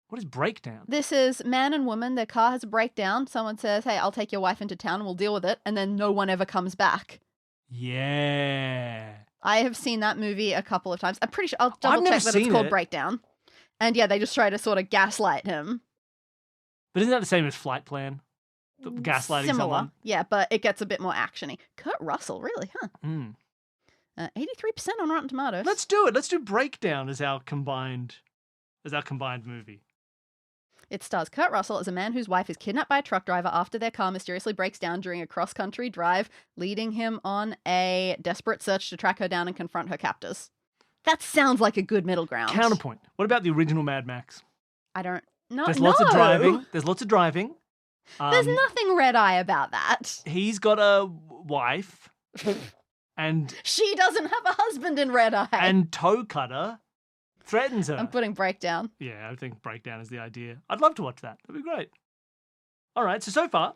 S1: What is breakdown?
S2: This is man and woman, their car has a breakdown. Someone says, hey, I'll take your wife into town and we'll deal with it. And then no one ever comes back.
S1: Yeah.
S2: I have seen that movie a couple of times. I'm pretty sure I'll double check that it's called Breakdown. And yeah, they just try to sort of gaslight him. But
S1: isn't that the same as Flight Plan? Gaslighting someone?
S2: Yeah, but it gets a bit more actiony. Kurt Russell, really, huh? 83% on Rotten Tomatoes.
S1: Let's do it. Let's do Breakdown as our combined movie.
S2: It stars Kurt Russell as a man whose wife is kidnapped by a truck driver after their car mysteriously breaks down during a cross-country drive, leading him on a desperate search to track her down and confront her captors. That sounds like a good middle ground.
S1: Counterpoint. What about the original Mad Max?
S2: I don't know.
S1: There's lots of driving. There's
S2: There's nothing Red Eye about that.
S1: He's got a wife. And
S2: she doesn't have a husband in Red Eye.
S1: And Toe Cutter threatens her.
S2: I'm putting Breakdown.
S1: Yeah, I think Breakdown is the idea. I'd love to watch that. That'd be great. All right, so far,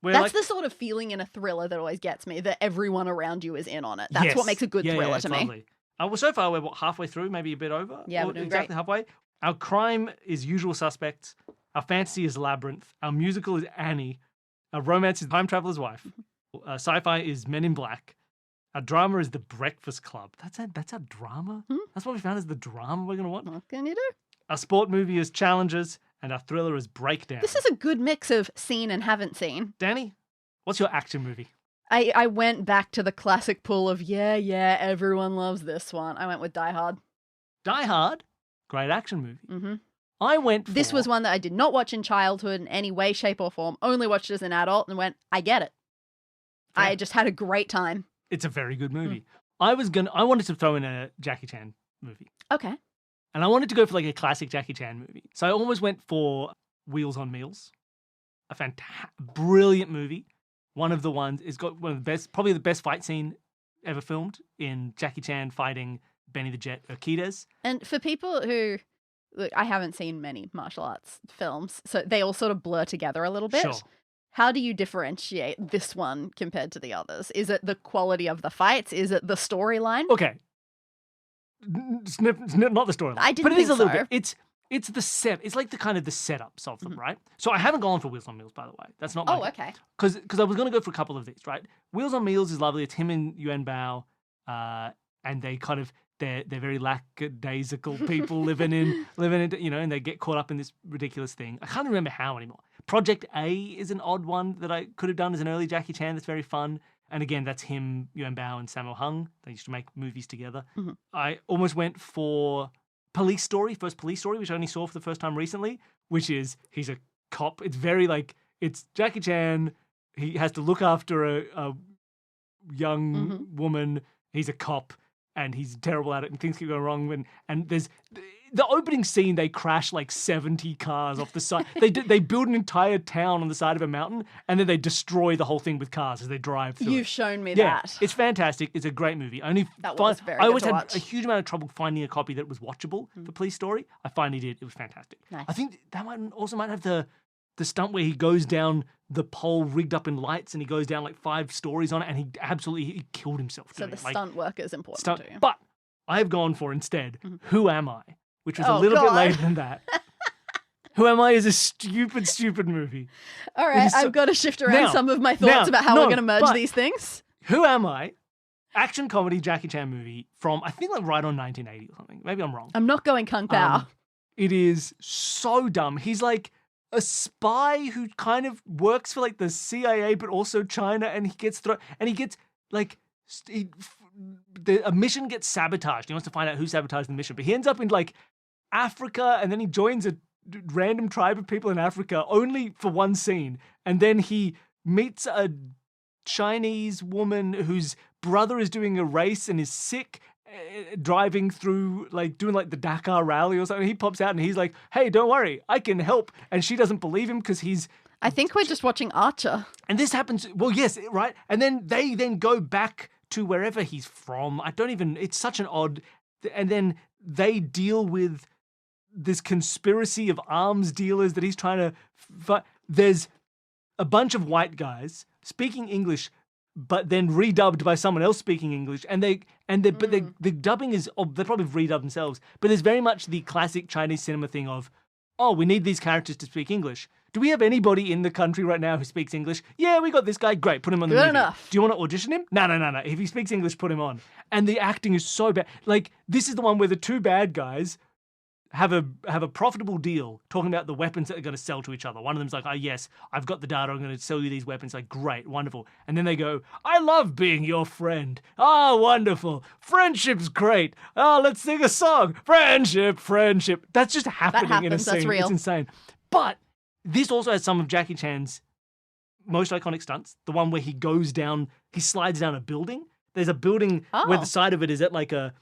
S2: that's the sort of feeling in a thriller that always gets me, that everyone around you is in on it. That's what makes a good thriller to me.
S1: Lovely. Well, so far, we're halfway through, maybe a bit over?
S2: Yeah, we're doing
S1: exactly
S2: great.
S1: Halfway. Our crime is Usual Suspects. Our fantasy is Labyrinth. Our musical is Annie. Our romance is Time Traveler's Wife. Sci-fi is Men in Black. Our drama is The Breakfast Club. That's a drama? That's what we found as the drama we're going to watch?
S2: What can you do?
S1: Our sport movie is Challengers, and our thriller is Breakdown.
S2: This is a good mix of seen and haven't seen.
S1: Danny, what's your action movie?
S2: I went back to the classic pool of, everyone loves this one. I went with Die Hard.
S1: Die Hard? Great action movie.
S2: Mm-hmm.
S1: I went for...
S2: This was one that I did not watch in childhood in any way, shape, or form. Only watched it as an adult and went, I get it. Yeah. I just had a great time.
S1: It's a very good movie. I wanted to throw in a Jackie Chan movie.
S2: Okay.
S1: And I wanted to go for like a classic Jackie Chan movie. So I almost went for Wheels on Meals. A brilliant movie. One of the ones, it's got one of the best, probably the best fight scene ever filmed in Jackie Chan fighting Benny the Jet Urquidez.
S2: And for people who, look, I haven't seen many martial arts films, so they all sort of blur together a little bit.
S1: Sure.
S2: How do you differentiate this one compared to the others? Is it the quality of the fights? Is it the storyline?
S1: Okay. It's not the storyline.
S2: I didn't
S1: but it is
S2: think
S1: a little
S2: so.
S1: bit. It's the set. It's like the kind of the setups of them, right? So I haven't gone for Wheels on Meals, by the way. That's not my.
S2: Oh, okay.
S1: Because I was going to go for a couple of these, right? Wheels on Meals is lovely. It's him and Yuan Bao, and they kind of they're very lackadaisical people living in and they get caught up in this ridiculous thing. I can't remember how anymore. Project A is an odd one that I could have done as an early Jackie Chan. That's very fun. And again, that's him, Yuan Bao, and Sammo Hung. They used to make movies together.
S2: Mm-hmm.
S1: I almost went for First Police Story, which I only saw for the first time recently, which is he's a cop. It's very like, it's Jackie Chan. He has to look after a young woman. He's a cop and he's terrible at it and things keep going wrong. And there's the opening scene, they crash like 70 cars off the side. They build an entire town on the side of a mountain and then they destroy the whole thing with cars as they drive through.
S2: You've shown me that.
S1: It's fantastic. It's a great movie. I always had a huge amount of trouble finding a copy that was watchable for Police Story. I finally did. It was fantastic.
S2: Nice.
S1: I think that might have the stunt where he goes down the pole rigged up in lights and he goes down like 5 stories on it and he killed himself.
S2: So the
S1: like,
S2: stunt work is important too.
S1: But I've gone for instead, Who Am I? Which was a little bit later than that. Who Am I is a stupid, stupid movie.
S2: All right, I've got to shift around some of my thoughts about how we're going to merge these things.
S1: Who Am I? Action comedy Jackie Chan movie from, I think, like right on 1980 or something. Maybe I'm wrong.
S2: I'm not going Kung Pao.
S1: It is so dumb. He's like a spy who kind of works for like the CIA but also China, and he gets a mission gets sabotaged. He wants to find out who sabotaged the mission, but he ends up in like Africa, and then he joins a random tribe of people in Africa only for one scene, and then he meets a Chinese woman whose brother is doing a race and is sick, driving through like doing like the Dakar rally or something. He pops out and he's like, "Hey, don't worry, I can help," and she doesn't believe him because he's
S2: I think we're just watching Archer.
S1: And this happens, well, yes, right? And then they go back to wherever he's from. It's such an odd, and then they deal with this conspiracy of arms dealers that he's trying to, there's a bunch of white guys speaking English, but then redubbed by someone else speaking English, but the dubbing is, they probably redubbed themselves, but there's very much the classic Chinese cinema thing of, oh, we need these characters to speak English. Do we have anybody in the country right now who speaks English? Yeah, we got this guy. Great, put him on the movie.
S2: Good enough.
S1: Do you want to audition him? No. If he speaks English, put him on. And the acting is so bad. Like, this is the one where the two bad guys have a profitable deal talking about the weapons that they're going to sell to each other. One of them's like, "Oh, yes, I've got the data. I'm going to sell you these weapons." Like, great, wonderful. And then they go, "I love being your friend. Oh, wonderful. Friendship's great. Oh, let's sing a song. Friendship. That's just happening in a scene.
S2: That's real.
S1: It's insane. But this also has some of Jackie Chan's most iconic stunts. The one where he slides down a building. There's a building where the side of it is at like a,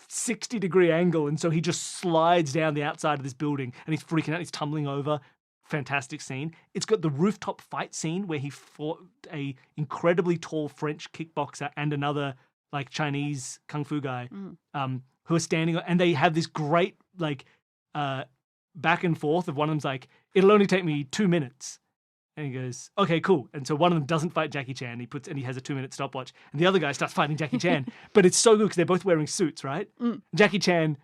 S1: 60-degree angle. And so he just slides down the outside of this building and he's freaking out. He's tumbling over. Fantastic scene. It's got the rooftop fight scene where he fought a incredibly tall French kickboxer and another like Chinese kung fu guy who are standing, and they have this great like back and forth of one of them's like, "It'll only take me 2 minutes." And he goes, "Okay, cool." And so one of them doesn't fight Jackie Chan. He has a 2-minute stopwatch. And the other guy starts fighting Jackie Chan. But it's so good because they're both wearing suits, right? Jackie Chan,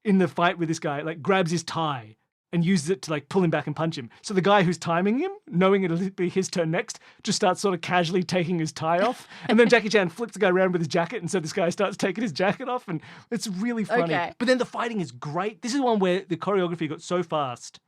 S1: in the fight with this guy, like grabs his tie and uses it to like pull him back and punch him. So the guy who's timing him, knowing it'll be his turn next, just starts sort of casually taking his tie off. And then Jackie Chan flips the guy around with his jacket. And so this guy starts taking his jacket off. And it's really funny.
S2: Okay.
S1: But then the fighting is great. This is one where the choreography got so fast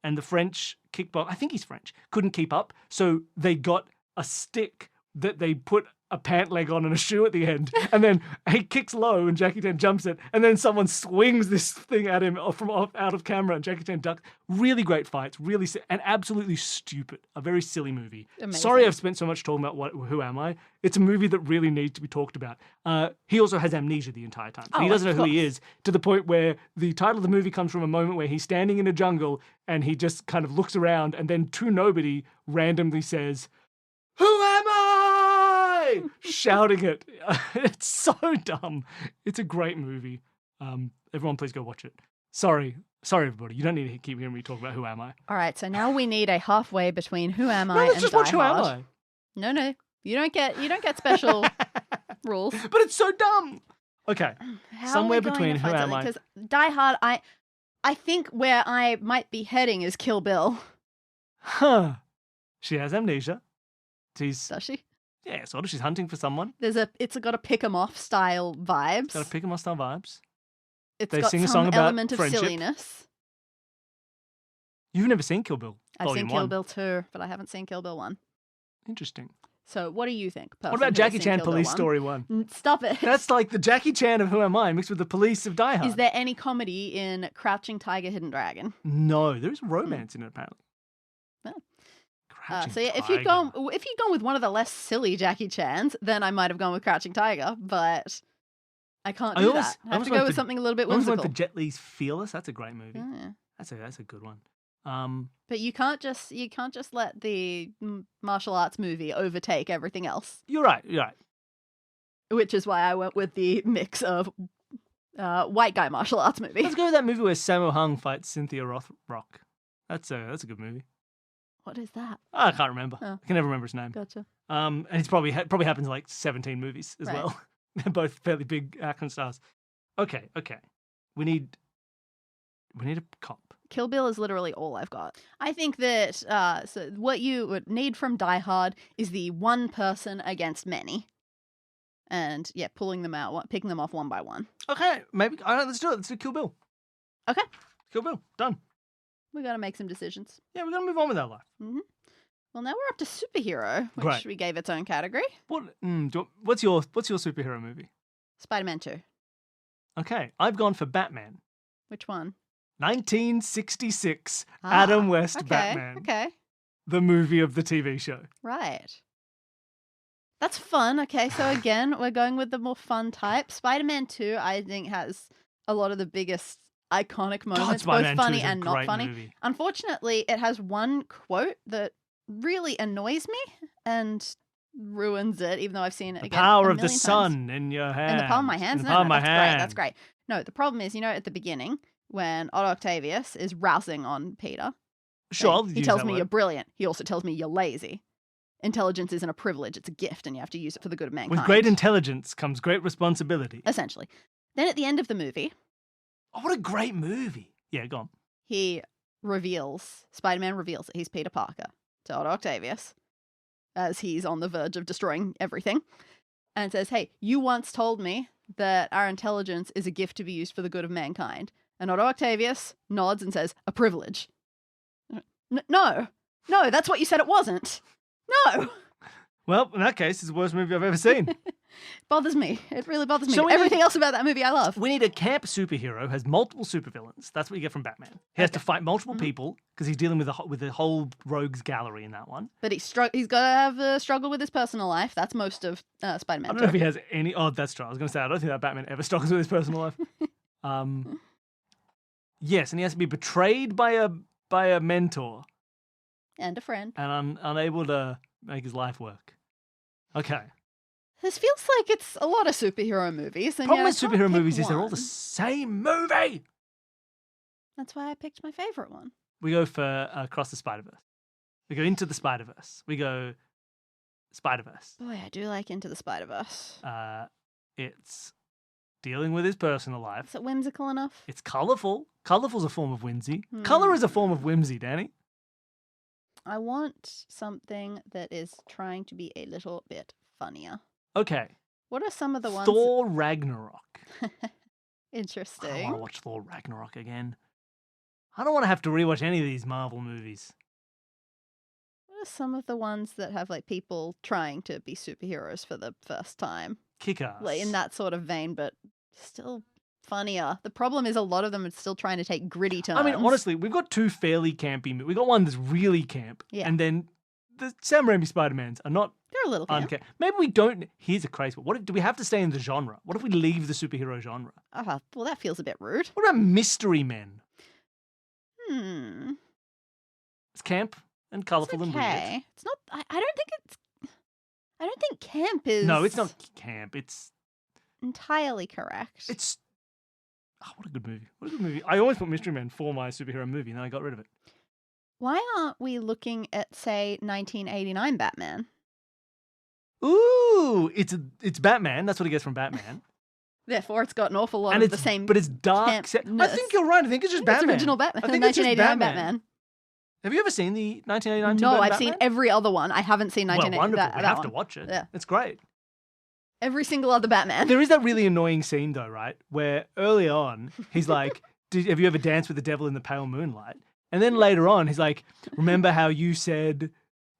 S1: and the French kickboxer, I think he's French, couldn't keep up. So they got a stick that they put a pant leg on and a shoe at the end, and then he kicks low and Jackie Chan jumps it, and then someone swings this thing at him out of camera and Jackie Chan ducks. Really great fights, and absolutely stupid. A very silly movie.
S2: Amazing.
S1: Sorry I've spent so much talking about Who Am I? It's a movie that really needs to be talked about. He also has amnesia the entire time. So he doesn't know who he is, to the point where the title of the movie comes from a moment where he's standing in a jungle and he just kind of looks around and then to nobody randomly says, "Who am I?" Shouting it. It's so dumb. It's a great movie. Everyone please go watch it. Sorry everybody. You don't need to keep hearing me talk about Who Am I.
S2: All right, so now we need a halfway between Who Am I
S1: No, let's
S2: and
S1: just
S2: Die
S1: watch Who Am
S2: Hard.
S1: I.
S2: No. You don't get special rules.
S1: But it's so dumb. Okay.
S2: How
S1: Somewhere
S2: are we going
S1: between
S2: to
S1: Who
S2: find
S1: Am I?
S2: Because Die Hard, I think where I might be heading is Kill Bill.
S1: Huh. She has amnesia.
S2: Does she?
S1: Yeah, sort of. She's hunting for someone.
S2: It's got a pick 'em off style vibes.
S1: Got a pick 'em up style vibes.
S2: It's
S1: They
S2: got
S1: sing a
S2: some
S1: song about
S2: element of
S1: friendship.
S2: silliness.
S1: You've never seen Kill Bill?
S2: I've
S1: Volume
S2: seen Kill
S1: 1.
S2: Bill 2, but I haven't seen Kill Bill 1.
S1: Interesting.
S2: So what do you think?
S1: What
S2: person
S1: about
S2: who has
S1: Jackie
S2: seen
S1: Chan
S2: Kill Bill
S1: Police
S2: 1?
S1: Story 1?
S2: Stop it.
S1: That's like the Jackie Chan of Who Am I mixed with the police of Die Hard.
S2: Is there any comedy in Crouching Tiger, Hidden Dragon?
S1: No, there is romance in it apparently.
S2: Oh.
S1: Crouching
S2: So yeah, if
S1: Tiger.
S2: you'd gone with one of the less silly Jackie Chans, then I might have gone with Crouching Tiger, but I can't do that. I have to go with something a little bit
S1: I almost
S2: whimsical.
S1: went for Jet Li's Fearless. That's a great movie.
S2: Oh, yeah.
S1: That's a good one.
S2: But you can't just let the martial arts movie overtake everything else.
S1: You're right.
S2: Which is why I went with the mix of white guy martial arts movie.
S1: Let's go with that movie where Sammo Hung fights Cynthia Rothrock. That's a good movie.
S2: What is that?
S1: I can't remember.
S2: Oh.
S1: I can never remember his name.
S2: Gotcha.
S1: And it's probably happens in like 17 movies as
S2: Right.
S1: well. They're both fairly big action stars. Okay. We need a cop.
S2: Kill Bill is literally all I've got. I think that so what you would need from Die Hard is the one person against many. And yeah, pulling them out, picking them off one by one.
S1: Okay, maybe. Let's do it. Let's do Kill Bill.
S2: Okay.
S1: Kill Bill. Done.
S2: We got to make some decisions.
S1: Yeah, we're gonna move on with our life.
S2: Mm-hmm. Well, now we're up to superhero, which
S1: Great.
S2: we gave its own category.
S1: What's your superhero movie?
S2: Spider-Man 2.
S1: Okay, I've gone for Batman.
S2: Which one?
S1: 1966 Adam West
S2: okay,
S1: Batman.
S2: Okay.
S1: The movie of the TV show.
S2: Right. That's fun. Okay, so again, we're going with the more fun type. Spider-Man 2, I think, has a lot of the biggest iconic moments, both
S1: Spider-Man 2
S2: funny
S1: is a
S2: and not
S1: great
S2: funny.
S1: movie.
S2: Unfortunately, it has one quote that really annoys me and ruins it, even though I've seen it
S1: The
S2: again.
S1: power
S2: a
S1: of the
S2: million
S1: sun
S2: times.
S1: in your hand.
S2: In the palm of my hands?
S1: In the
S2: No,
S1: palm of my
S2: that's
S1: hand.
S2: great. That's great. No, the problem is, at the beginning, when Otto Octavius is rousing on Peter,
S1: Sure, I'll
S2: he
S1: use
S2: tells
S1: that
S2: me
S1: word.
S2: you're brilliant. He also tells me you're lazy. Intelligence isn't a privilege, it's a gift, and you have to use it for the good of mankind.
S1: With great intelligence comes great responsibility.
S2: Essentially. Then at the end of the movie,
S1: Oh, what a great movie. Yeah, go on.
S2: Spider-Man reveals that he's Peter Parker to Otto Octavius as he's on the verge of destroying everything, and says, hey, you once told me that our intelligence is a gift to be used for the good of mankind. And Otto Octavius nods and says, a privilege. No, that's what you said it wasn't. No.
S1: Well, in that case, it's the worst movie I've ever seen.
S2: Bothers me. It really bothers me.
S1: So we
S2: Everything else about that movie I love.
S1: We need a camp superhero who has multiple supervillains. That's what you get from Batman. He has to fight multiple people because he's dealing with the whole rogues gallery in that one.
S2: But he's got to have a struggle with his personal life. That's most of Spider-Man
S1: I don't know if he has any. Oh, that's true. I was going to say, I don't think that Batman ever struggles with his personal life. Yes, and he has to be betrayed by a mentor
S2: And a friend.
S1: and unable to make his life work. Okay.
S2: This feels like it's a lot of superhero movies. And
S1: Problem
S2: yet
S1: with
S2: I can't
S1: superhero
S2: pick
S1: movies is they're all the
S2: one.
S1: same movie.
S2: That's why I picked my favorite one.
S1: We go for Across the Spider-Verse. We go Into the Spider-Verse. We go Spider-Verse.
S2: Boy, I do like Into the Spider-Verse.
S1: It's dealing with his personal life.
S2: Is it whimsical enough?
S1: It's colourful. Colourful's a form of whimsy. Colour is a form of whimsy, Danny.
S2: I want something that is trying to be a little bit funnier.
S1: Okay.
S2: What are some of the ones?
S1: Thor Ragnarok. I don't
S2: Interesting.
S1: want to watch Thor Ragnarok again. I don't want to have to rewatch any of these Marvel movies.
S2: What are some of the ones that have like people trying to be superheroes for the first time?
S1: Kick-Ass.
S2: Like in that sort of vein, but still funnier. The problem is a lot of them are still trying to take gritty turns.
S1: I mean, honestly, we've got two fairly campy movies. We've got one that's really camp.
S2: Yeah.
S1: And then the Sam Raimi Spider-Mans are not
S2: they're a little camp.
S1: uncamp. Maybe we don't. Here's a crazy one. Do we have to stay in the genre? What if we leave the superhero genre?
S2: Well, that feels a bit rude.
S1: What about Mystery Men? It's camp and colourful and weird.
S2: Okay. It's not. I don't think it's. I don't think camp is.
S1: No, it's not camp. It's
S2: entirely correct.
S1: It's. Oh, what a good movie. What a good movie. I always put Mystery Men for my superhero movie, and then I got rid of it.
S2: Why aren't we looking at, say, 1989 Batman?
S1: Ooh, it's Batman. That's what he gets from Batman.
S2: Therefore, it's got an awful lot of the same.
S1: But it's dark. I think you're right. I think it's just Batman.
S2: It's original Batman.
S1: I think
S2: 1989 Batman.
S1: Have you ever seen the 1989
S2: No, I've
S1: Batman?
S2: seen every other one. I haven't seen 1989.
S1: Well, wonderful. We have to
S2: one.
S1: watch it.
S2: Yeah.
S1: It's great.
S2: Every single other Batman.
S1: There is that really annoying scene, though, right? Where early on, he's like, have you ever danced with the devil in the pale moonlight? And then later on, he's like, remember how you said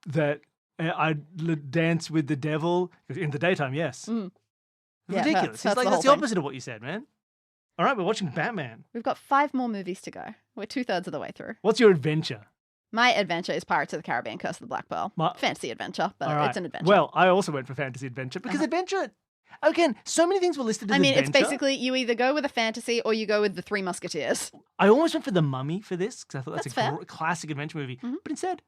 S1: that I'd dance with the devil? In the daytime, yes.
S2: Yeah,
S1: ridiculous.
S2: That's
S1: that's the opposite of what you said, man. All right, we're watching Batman.
S2: We've got 5 more movies to go. We're 2/3 of the way through.
S1: What's your adventure?
S2: My adventure is Pirates of the Caribbean, Curse of the Black Pearl. Fantasy adventure, but it's an adventure.
S1: Well, I also went for fantasy adventure because adventure, again, so many things were listed as adventure.
S2: It's basically you either go with a fantasy or you go with the Three Musketeers.
S1: I almost went for The Mummy for this because I thought that's
S2: fair.
S1: a classic adventure movie. But instead,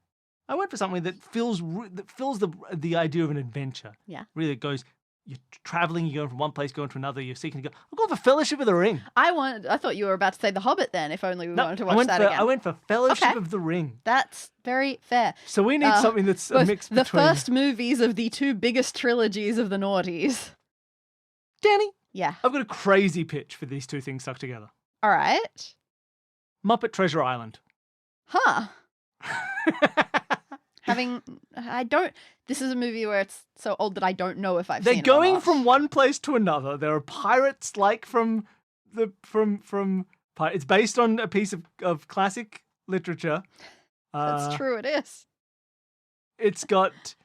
S1: I went for something that fills the idea of an adventure.
S2: Yeah.
S1: Really, it goes, you're traveling, you're going from one place, going to another, you're seeking to go. I'm going for Fellowship of the Ring.
S2: I thought you were about to say The Hobbit then, if only we wanted to watch that again.
S1: I went for Fellowship of the Ring.
S2: That's very fair.
S1: So we need something that's a mix between...
S2: the first movies of the 2 biggest trilogies of the noughties.
S1: Danny?
S2: Yeah.
S1: I've got a crazy pitch for these two things stuck together.
S2: All right.
S1: Muppet Treasure Island.
S2: Huh. This is a movie where it's so old that I don't know if I've seen it.
S1: They're going from one place to another. There are pirates it's based on a piece of classic literature.
S2: That's true, it is.
S1: It's got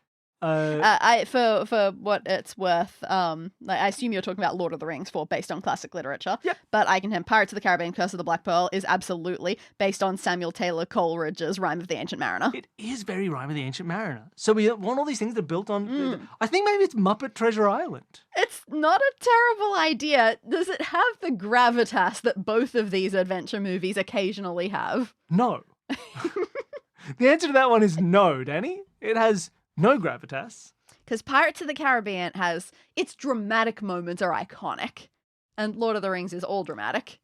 S2: for what it's worth, I assume you're talking about Lord of the Rings based on classic literature.
S1: Yep.
S2: But I can Pirates of the Caribbean, Curse of the Black Pearl is absolutely based on Samuel Taylor Coleridge's Rime of the Ancient Mariner.
S1: It is very Rime of the Ancient Mariner. So we want all these things that are built on... I think maybe it's Muppet Treasure Island.
S2: It's not a terrible idea. Does it have the gravitas that both of these adventure movies occasionally have?
S1: No. The answer to that one is no, Danny. It has... no gravitas.
S2: Because Pirates of the Caribbean its dramatic moments are iconic. And Lord of the Rings is all dramatic.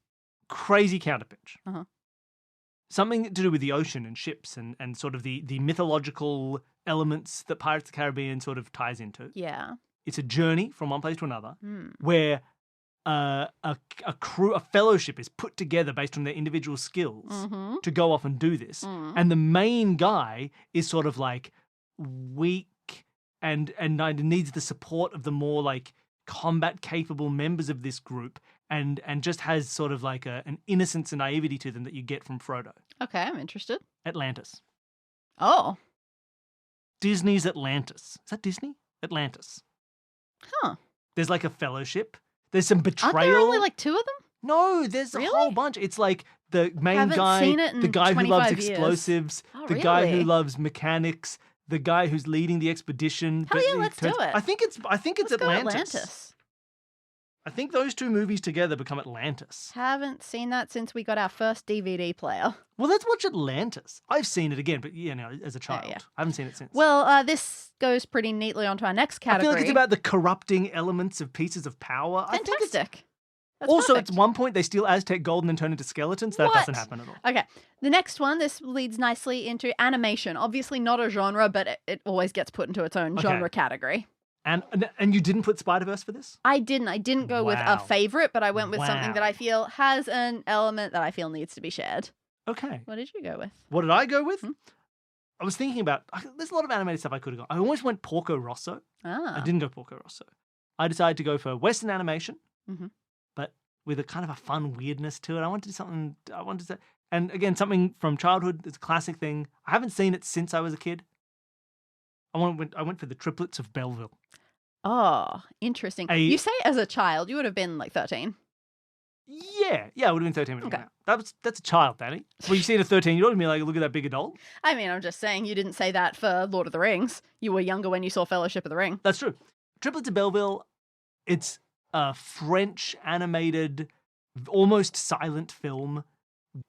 S1: Crazy counterpitch.
S2: Uh-huh.
S1: Something to do with the ocean and ships and sort of the mythological elements that Pirates of the Caribbean sort of ties into.
S2: Yeah.
S1: It's a journey from one place to another where a fellowship is put together based on their individual skills to go off and do this. And the main guy is sort of like weak and needs the support of the more like combat capable members of this group and just has sort of like an innocence and naivety to them that you get from Frodo.
S2: Okay, I'm interested.
S1: Atlantis.
S2: Oh.
S1: Disney's Atlantis. Is that Disney? Atlantis.
S2: Huh.
S1: There's like a fellowship. There's some betrayal.
S2: Aren't there only like 2 of them?
S1: No, there's a whole bunch. It's like the main guy, the guy who loves explosives, the guy who loves mechanics, the guy who's leading the expedition.
S2: Hell yeah, let's do it.
S1: I think it's
S2: Let's
S1: Atlantis. I think those 2 movies together become Atlantis.
S2: Haven't seen that since we got our first DVD player.
S1: Well, let's watch Atlantis. I've seen it again, but as a child.
S2: Yeah.
S1: I haven't seen it since.
S2: Well, this goes pretty neatly onto our next category.
S1: I feel like it's about the corrupting elements of pieces of power.
S2: Fantastic.
S1: That's also, perfect. At one point, they steal Aztec gold and then turn into skeletons. That doesn't happen at all.
S2: Okay. The next one, this leads nicely into animation. Obviously not a genre, but it always gets put into its own genre category.
S1: And you didn't put Spider-Verse for this?
S2: I didn't. I didn't go with a favorite, but I went with something that I feel has an element that I feel needs to be shared.
S1: Okay.
S2: What did you go with?
S1: What did I go with? I was thinking about, there's a lot of animated stuff I could have gone. I almost went Porco Rosso. I didn't go Porco Rosso. I decided to go for Western animation, but with a kind of a fun weirdness to it. I wanted to do something, and again, something from childhood. It's a classic thing. I haven't seen it since I was a kid. I went for the Triplets of Belleville.
S2: Oh, interesting. You say as a child, you would have been like 13.
S1: Yeah, I would have been 13 when it
S2: Okay.
S1: came out. That's a child, Danny. Well, you see it at 13-year-old and be like, look at that big adult.
S2: I mean, I'm just saying you didn't say that for Lord of the Rings. You were younger when you saw Fellowship of the Ring.
S1: That's true. Triplets of Belleville, it's a French animated, almost silent film.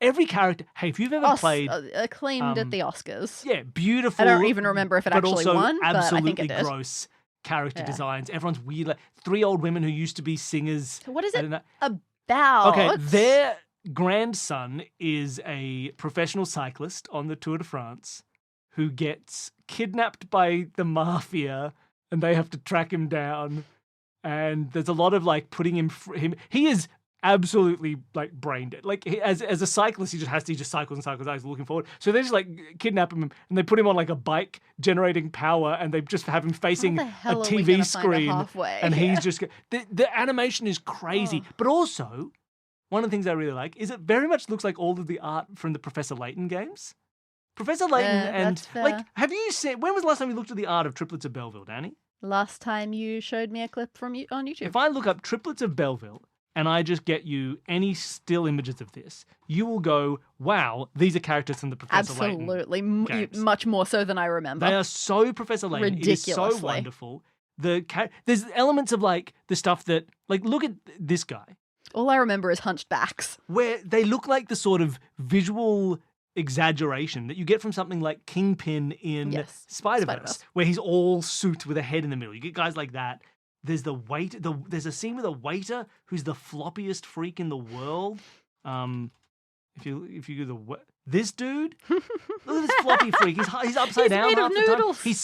S1: Every character, hey, if you've ever played...
S2: acclaimed at the Oscars.
S1: Yeah, beautiful.
S2: I don't even remember if it actually
S1: also
S2: won, but I think it did.
S1: Gross character designs. Everyone's weird. Like 3 old women who used to be singers.
S2: So what is it about?
S1: Okay, their grandson is a professional cyclist on the Tour de France who gets kidnapped by the mafia and they have to track him down. And there's a lot of like putting him. He is absolutely like brain dead. Like as a cyclist, he just cycles and cycles. He's looking forward. So they just like kidnap him and they put him on like a bike generating power, and they just have him facing a TV screen, and he's just the animation is crazy. But also, one of the things I really like is it very much looks like all of the art from the Professor Layton games. Professor Layton and like, have you seen? When was the last time you looked at the art of Triplets of Belleville, Danny?
S2: Last time you showed me a clip from you on YouTube.
S1: If I look up Triplets of Belleville and I just get you any still images of this, you will go, wow, these are characters from the Professor Layton games.
S2: Much more so than I remember.
S1: They are so Professor Layton. It is so wonderful. There's elements of like the stuff that, like, look at this guy.
S2: All I remember is hunched backs.
S1: Where they look like the sort of visual exaggeration that you get from something like Kingpin in Spider-Verse, where he's all suit with a head in the middle. You get guys like that. There's there's a scene with a waiter who's the floppiest freak in the world. If you do this dude, look at this floppy freak. He's upside down half the time. He's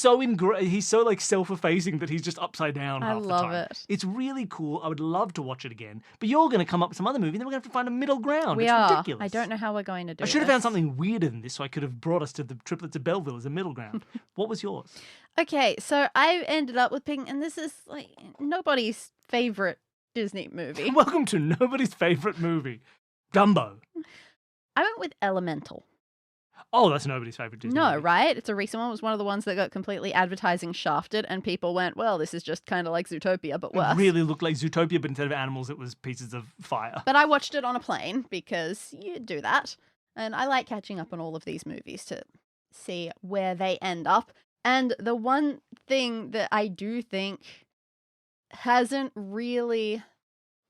S1: so like self-effacing that he's just upside down half the time. I love it. It's really cool. I would love to watch it again. But you're going to come up with some other movie, and then we're going to have to find a middle ground. It's ridiculous.
S2: I don't know how we're going to do it.
S1: I should have found something weirder than this, so I could have brought us to the Triplets of Belleville as a middle ground. What was yours?
S2: Okay, so I ended up with picking, and this is like nobody's favorite Disney movie.
S1: Welcome to nobody's favorite movie, Dumbo.
S2: I went with Elemental.
S1: Oh, that's nobody's favorite Disney movie.
S2: Right? It's a recent one. It was one of the ones that got completely advertising shafted, and people went, well, this is just kind of like Zootopia, but worse.
S1: It really looked like Zootopia, but instead of animals, it was pieces of fire.
S2: But I watched it on a plane because you do that. And I like catching up on all of these movies to see where they end up. And the one thing that I do think hasn't really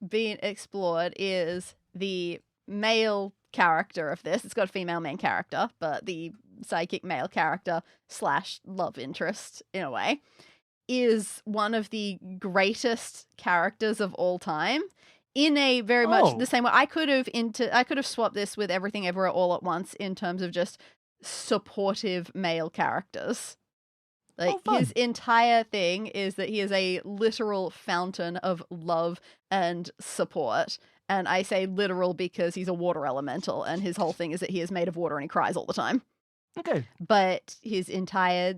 S2: been explored is the male character of this. It's got a female main character, but the psychic male character / love interest, in a way, is one of the greatest characters of all time. In a very much the same way, I could have swapped this with Everything Everywhere All at Once in terms of just supportive male characters. Like, his entire thing is that he is a literal fountain of love and support. And I say literal because he's a water elemental, and his whole thing is that he is made of water and he cries all the time.
S1: Okay.
S2: But his entire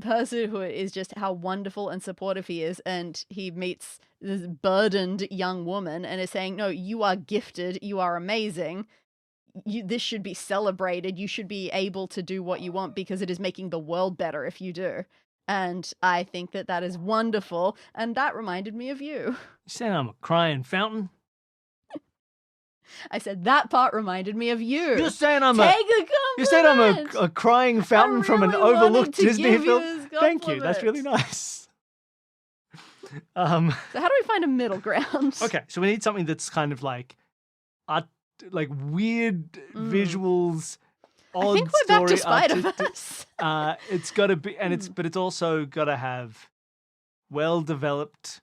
S2: personhood is just how wonderful and supportive he is. And he meets this burdened young woman and is saying, no, you are gifted. You are amazing. This should be celebrated. You should be able to do what you want because it is making the world better if you do. And I think that that is wonderful. And that reminded me of you.
S1: You saying I'm a crying fountain?
S2: I said that part reminded me of you.
S1: You're saying I'm a crying fountain from an overlooked Disney film? Thank you. That's really nice.
S2: So how do we find a middle ground?
S1: Okay, so we need something that's kind of like weird visuals.
S2: I think we're back to Spider-Verse.
S1: It's got to be, but it's also got to have well-developed,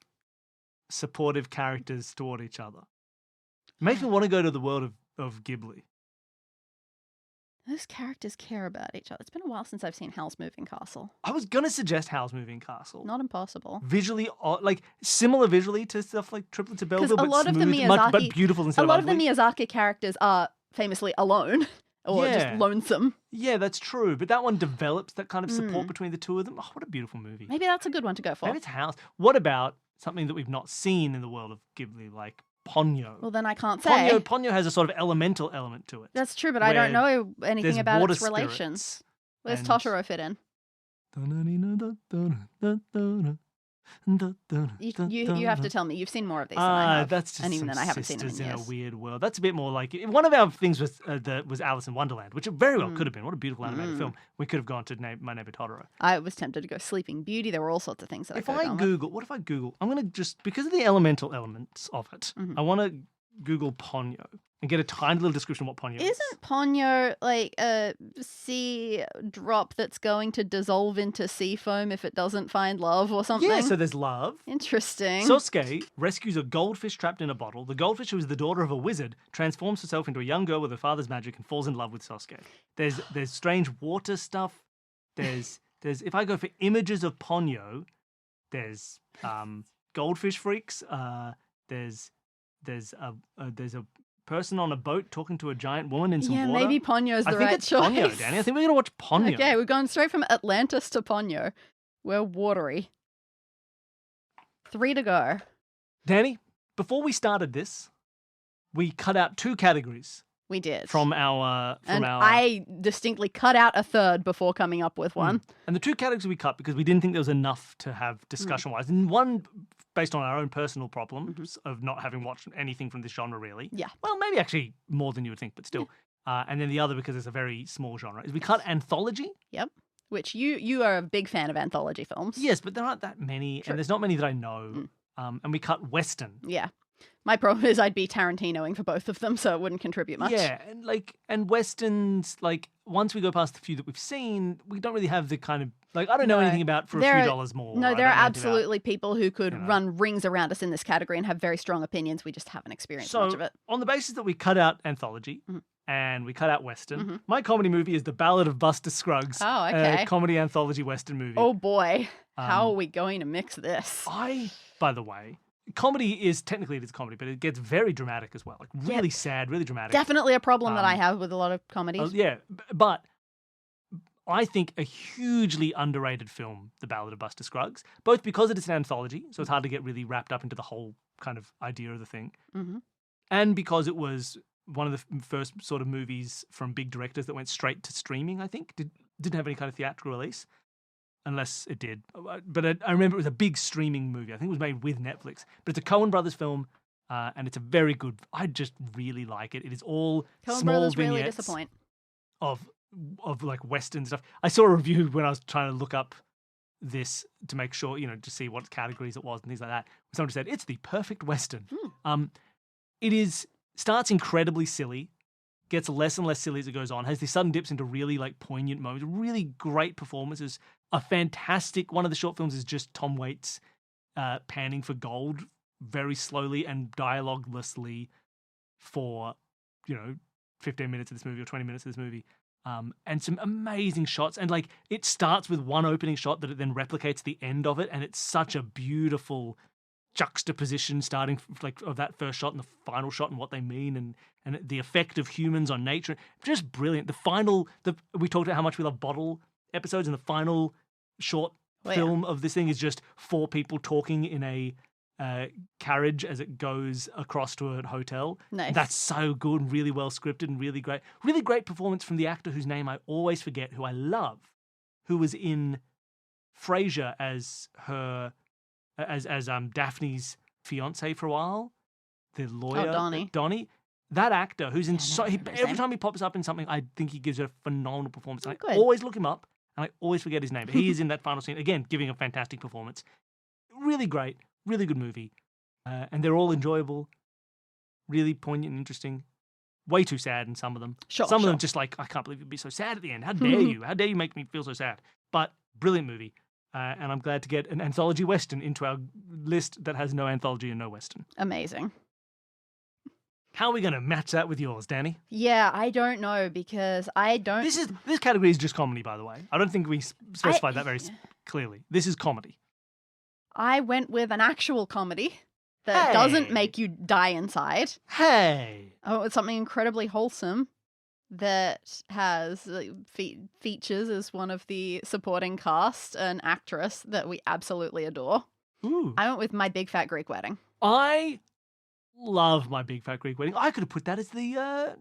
S1: supportive characters toward each other. It makes me want to go to the world of Ghibli.
S2: Those characters care about each other. It's been a while since I've seen Howl's Moving Castle.
S1: I was going to suggest Howl's Moving Castle.
S2: Not impossible.
S1: Visually, like similar visually to stuff like Triplets of Belleville, but
S2: but
S1: beautiful instead of ugly.
S2: A lot of the Miyazaki characters are famously alone. Or just lonesome.
S1: Yeah, that's true. But that one develops that kind of support between the two of them. Oh, what a beautiful movie.
S2: Maybe that's a good one to go for.
S1: Maybe it's House. What about something that we've not seen in the world of Ghibli, like Ponyo?
S2: Well, then I can't say.
S1: Ponyo has a sort of elemental element to it.
S2: That's true, but I don't know anything about its relations. Where's
S1: And-
S2: Totoro fit in? You have to tell me. You've seen more of these than I have.
S1: That's just
S2: and even
S1: some
S2: then, I haven't seen them in
S1: sisters in a
S2: years.
S1: weird world. That's a bit more like one of our things was Alice in Wonderland, which it very well
S2: Mm.
S1: could have been. What a beautiful animated film. We could have gone to My Neighbor Totoro.
S2: I was tempted to go Sleeping Beauty. There were all sorts of things that I
S1: If
S2: could have
S1: I
S2: gone
S1: Google, what if I Google? I'm going to just, because of the elemental elements of it,
S2: Mhm.
S1: I want to Google Ponyo and get a tiny little description of what Ponyo is.
S2: Isn't Ponyo like a sea drop that's going to dissolve into sea foam if it doesn't find love or something?
S1: Yeah, so there's love.
S2: Interesting.
S1: Sosuke rescues a goldfish trapped in a bottle. The goldfish, who is the daughter of a wizard, transforms herself into a young girl with her father's magic and falls in love with Sosuke. There's strange water stuff. There's if I go for images of Ponyo, there's goldfish freaks. There's a person on a boat talking to a giant woman in some water.
S2: Yeah, maybe Ponyo's the
S1: I think
S2: right
S1: it's
S2: choice.
S1: Ponyo, Danny. I think we're gonna watch Ponyo.
S2: Okay, we're going straight from Atlantis to Ponyo. We're watery. 3 to go.
S1: Danny, before we started this, we cut out 2 categories
S2: We did.
S1: from our
S2: I distinctly cut out a third before coming up with one.
S1: And the 2 categories we cut because we didn't think there was enough to have discussion-wise. And one based on our own personal problems of not having watched anything from this genre, really.
S2: Yeah.
S1: Well, maybe actually more than you would think, but still. And then the other, because it's a very small genre, is we cut anthology.
S2: Yep. Which you are a big fan of anthology films.
S1: Yes, but there aren't that many,
S2: True.
S1: and there's not many that I know. And we cut Western.
S2: Yeah. My problem is I'd be Tarantinoing for both of them, so it wouldn't contribute much.
S1: Yeah, and Westerns, once we go past the few that we've seen, we don't really have the kind of, I don't know anything about for a few dollars more.
S2: No,
S1: I
S2: there
S1: don't
S2: are
S1: know anything
S2: absolutely people who could
S1: you know.
S2: run rings around us in this category and have very strong opinions. We just haven't experienced much of it.
S1: On the basis that we cut out anthology and we cut out Western, my comedy movie is The Ballad of Buster Scruggs.
S2: Oh, okay.
S1: A comedy anthology Western movie.
S2: Oh boy, how are we going to mix this?
S1: By the way, comedy is technically it is comedy, but it gets very dramatic as well. Really sad, really dramatic.
S2: Definitely a problem that I have with a lot of comedies.
S1: Yeah, but I think a hugely underrated film, The Ballad of Buster Scruggs, both because it is an anthology, so it's hard to get really wrapped up into the whole kind of idea of the thing, and because it was one of the first sort of movies from big directors that went straight to streaming, I think. Didn't have any kind of theatrical release, unless it did. But I remember it was a big streaming movie. I think it was made with Netflix. But it's a Coen Brothers film, and it's a very good... I just really like it. It is all
S2: Coen
S1: small
S2: Brothers really
S1: vignettes
S2: disappoint.
S1: of Western stuff. I saw a review when I was trying to look up this to make sure, to see what categories it was and things like that. Someone just said, it's the perfect Western. It starts incredibly silly, gets less and less silly as it goes on, has these sudden dips into really poignant moments, really great performances, a fantastic, one of the short films is just Tom Waits panning for gold very slowly and dialoguelessly for, 15 minutes of this movie or 20 minutes of this movie. And some amazing shots. And it starts with one opening shot that it then replicates the end of it. And it's such a beautiful juxtaposition starting of that first shot and the final shot and what they mean and the effect of humans on nature. Just brilliant. We talked about how much we love bottle episodes, and the final short film of this thing is just 4 people talking in a carriage as it goes across to a hotel.
S2: Nice.
S1: That's so good, really well scripted and really great. Really great performance from the actor whose name I always forget, who I love, who was in Frasier as her as Daphne's fiance for a while, the lawyer. Donnie. That actor who's in every time he pops up in something, I think he gives a phenomenal performance. I always look him up and I always forget his name, but he is in that final scene again, giving a fantastic performance. Really great. Really good movie. And they're all enjoyable, really poignant and interesting. Way too sad in some of them. Some of them just I can't believe you'd be so sad at the end. How dare you? How dare you make me feel so sad? But brilliant movie. And I'm glad to get an anthology Western into our list that has no anthology and no Western.
S2: Amazing.
S1: How are we going to match that with yours, Danny?
S2: Yeah, I don't know because I don't...
S1: This category is just comedy, by the way. I don't think we specified that very clearly. This is comedy.
S2: I went with an actual comedy that doesn't make you die inside.
S1: Hey!
S2: Oh, it's something incredibly wholesome that has features as one of the supporting cast, an actress that we absolutely adore.
S1: Ooh.
S2: I went with My Big Fat Greek Wedding.
S1: I love My Big Fat Greek Wedding. I could have put that as the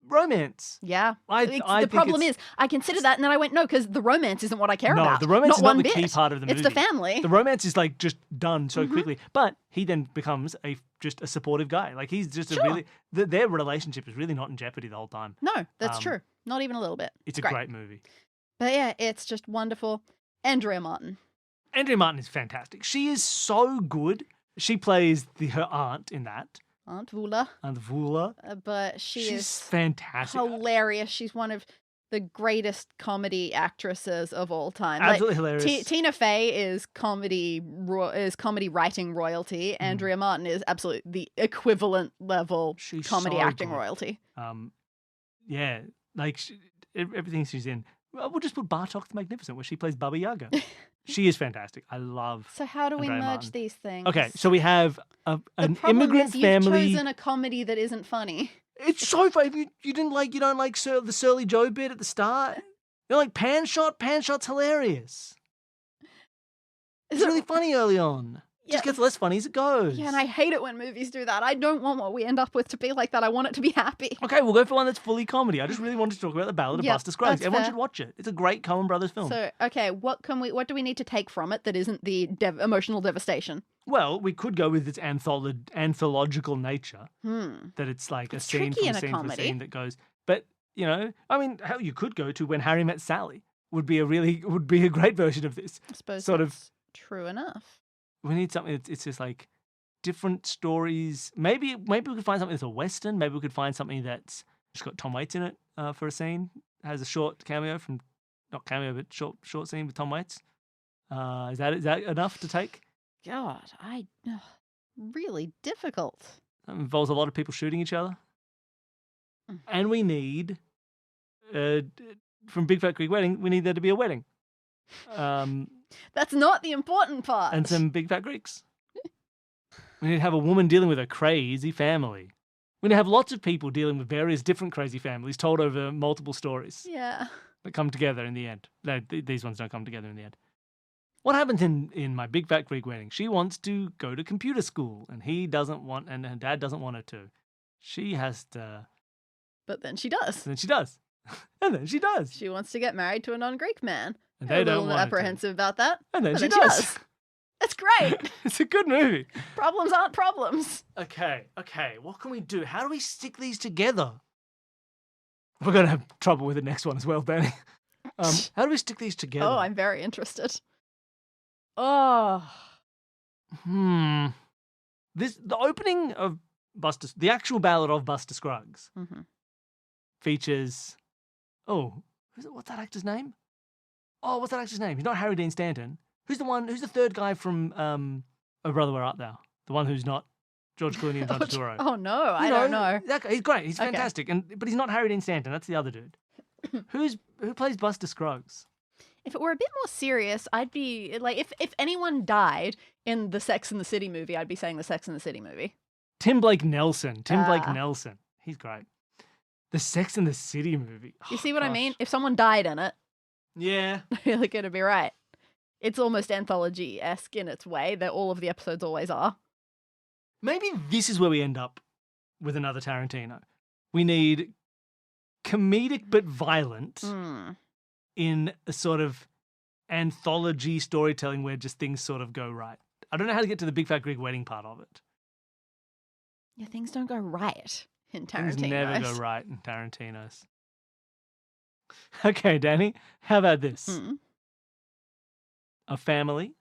S2: romance. Yeah. The problem is, I consider that, and then I went, no, because the romance isn't what I care about.
S1: No, the romance is not the
S2: bit.
S1: key part of the movie.
S2: It's the family.
S1: The romance is like just done so quickly. But he then becomes just a supportive guy. Like he's just a really, their relationship is really not in jeopardy the whole time.
S2: No, that's true. Not even a little bit.
S1: It's a great movie.
S2: But yeah, it's just wonderful. Andrea Martin.
S1: Andrea Martin is fantastic. She is so good. She plays her aunt in that.
S2: Aunt Vula. But she's
S1: fantastic.
S2: Hilarious. She's one of the greatest comedy actresses of all time.
S1: Absolutely hilarious.
S2: Tina Fey is comedy writing royalty. Andrea Martin is absolutely the equivalent level comedy acting royalty.
S1: Yeah, like everything she's in. We'll just put Bartok the Magnificent, where she plays Baba Yaga. She is fantastic. I love.
S2: So how do we
S1: Andrea
S2: merge
S1: Martin.
S2: these things?
S1: Okay, so we have an immigrant
S2: you've
S1: family.
S2: You've chosen a comedy that isn't funny.
S1: It's so funny. You don't like the Surly Joe bit at the start. You're like Pan Shot. Pan Shot's hilarious. It's really funny early on. It just gets less funny as it goes.
S2: Yeah, and I hate it when movies do that. I don't want what we end up with to be like that. I want it to be happy.
S1: Okay, we'll go for one that's fully comedy. I just really wanted to talk about The Ballad of Buster Scruggs. Everyone should watch it. It's a great Coen Brothers film.
S2: So, okay, what do we need to take from it that isn't the emotional devastation?
S1: Well, we could go with its anthological nature. That it's like a scene from a scene from a scene that goes. But, I mean, hell, you could go to When Harry Met Sally. Would be a great version of this.
S2: I suppose
S1: sort
S2: that's true enough.
S1: We need something it's just like different stories. Maybe we could find something that's a Western. Maybe we could find something that's just got Tom Waits in it for a scene. Has a short cameo not cameo, but short scene with Tom Waits. Is that enough to take?
S2: God, really difficult.
S1: It involves a lot of people shooting each other. And we need, from Big Fat Greek Wedding, we need there to be a wedding.
S2: That's not the important part.
S1: And some big fat Greeks. We need to have a woman dealing with a crazy family. We need to have lots of people dealing with various different crazy families told over multiple stories.
S2: Yeah.
S1: That come together in the end. No, these ones don't come together in the end. What happens in My Big Fat Greek Wedding? She wants to go to computer school, and he doesn't want, and her dad doesn't want her to. She has to.
S2: But then she does.
S1: And then she does. And then she does.
S2: She wants to get married to a non-Greek man.
S1: And they don't want
S2: apprehensive about that.
S1: And then she does.
S2: That's great.
S1: It's a good movie.
S2: Problems aren't problems.
S1: Okay. What can we do? How do we stick these together? We're going to have trouble with the next one as well, Benny. How do we stick these together?
S2: Oh, I'm very interested. Oh.
S1: The opening of the actual Ballad of Buster Scruggs features. Oh, what's that actor's name? He's not Harry Dean Stanton. Who's the third guy from Oh Brother, Where Art Thou? The one who's not George Clooney and John Turturro.
S2: Oh no, I don't know.
S1: That guy, he's great. He's fantastic. But he's not Harry Dean Stanton. That's the other dude. Who plays Buster Scruggs?
S2: If it were a bit more serious, I'd be like, if anyone died in the Sex and the City movie, I'd be saying the Sex and the City movie.
S1: Tim Blake Nelson. He's great. The Sex and the City movie.
S2: You see what I mean? If someone died in it,
S1: yeah,
S2: you're going to be right. It's almost anthology-esque in its way, that all of the episodes always are.
S1: Maybe this is where we end up with another Tarantino. We need comedic but violent in a sort of anthology storytelling where just things sort of go right. I don't know how to get to the Big Fat Greek Wedding part of it.
S2: Yeah, things don't go right in Tarantino's.
S1: Things never go right in Tarantino's. Okay, Danny, how about this? A family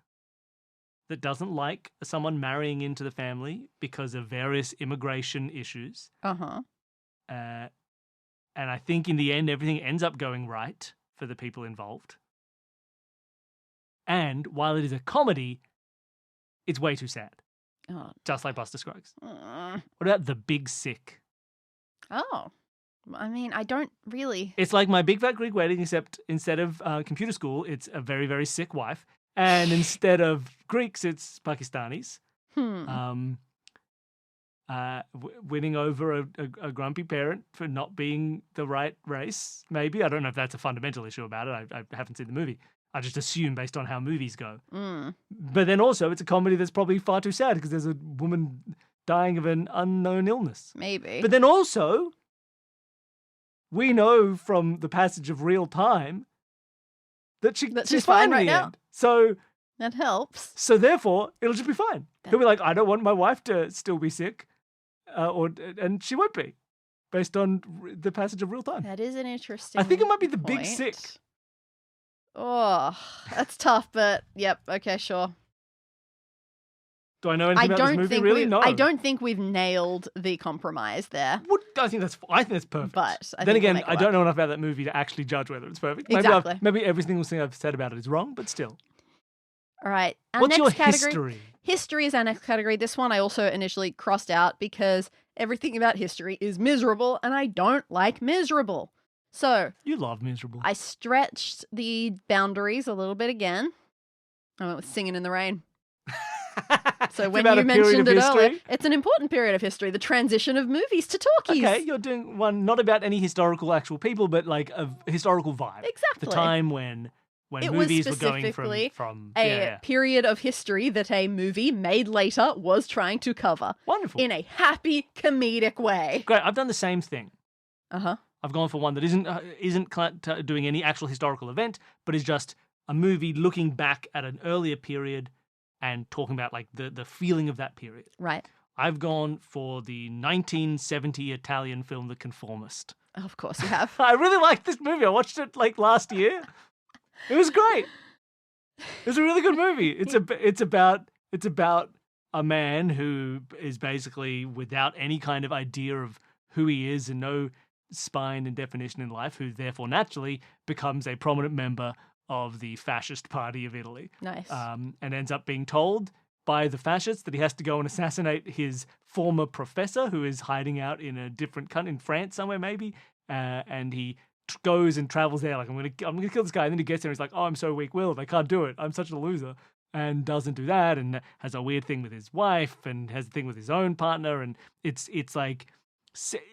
S1: that doesn't like someone marrying into the family because of various immigration issues. And I think in the end, everything ends up going right for the people involved. And while it is a comedy, it's way too sad.
S2: Oh.
S1: Just like Buster Scruggs. What about The Big Sick?
S2: Oh. I mean, I don't really.
S1: It's like My Big Fat Greek Wedding, except instead of computer school, it's a very, very sick wife. And instead of Greeks, it's Pakistanis. Winning over a grumpy parent for not being the right race, maybe. I don't know if that's a fundamental issue about it. I haven't seen the movie. I just assume based on how movies go. But then also, it's a comedy that's probably far too sad because there's a woman dying of an unknown illness.
S2: Maybe.
S1: But then also, we know from the passage of real time that she's
S2: fine
S1: in
S2: right
S1: the
S2: now.
S1: end. So
S2: That helps.
S1: So therefore, it'll just be fine. He'll be like, I don't want my wife to still be sick, and she won't be, based on the passage of real time.
S2: That is an interesting
S1: I think it might be the
S2: point.
S1: big sick.
S2: Oh, that's tough, but yep, okay, sure.
S1: Do I know anything about this movie? Really? No.
S2: I don't think we've nailed the compromise there.
S1: I think that's perfect.
S2: But
S1: then again, I don't know enough about that movie to actually judge whether it's perfect.
S2: Exactly.
S1: Maybe every single thing I've said about it is wrong, but still.
S2: All right.
S1: What's your
S2: category?
S1: history?
S2: History is our next category. This one I also initially crossed out because everything about history is miserable, and I don't like miserable. So
S1: You love miserable.
S2: I stretched the boundaries a little bit again. I went with Singing in the Rain. So when you mentioned it earlier, it's an important period of history, the transition of movies to talkies.
S1: Okay, you're doing one not about any historical actual people, but like a historical vibe.
S2: Exactly.
S1: The time when
S2: it
S1: movies
S2: was
S1: were going
S2: specifically
S1: from
S2: a period of history that a movie made later was trying to cover.
S1: Wonderful.
S2: In a happy, comedic way.
S1: Great. I've done the same thing.
S2: Uh-huh.
S1: I've gone for one that isn't doing any actual historical event, but is just a movie looking back at an earlier period and talking about like the feeling of that period.
S2: Right.
S1: I've gone for the 1970 Italian film The Conformist.
S2: Of course you have.
S1: I really liked this movie. I watched it like last year. It was great. It's a really good movie. It's about a man who is basically without any kind of idea of who he is and no spine and definition in life, who therefore naturally becomes a prominent member of the fascist party of Italy.
S2: Nice.
S1: And ends up being told by the fascists that he has to go and assassinate his former professor, who is hiding out in a different country, in France somewhere maybe, and he goes and travels there like, I'm gonna kill this guy, and then he gets there and he's like, oh, I'm so weak-willed, I can't do it, I'm such a loser, and doesn't do that, and has a weird thing with his wife, and has a thing with his own partner, and it's like,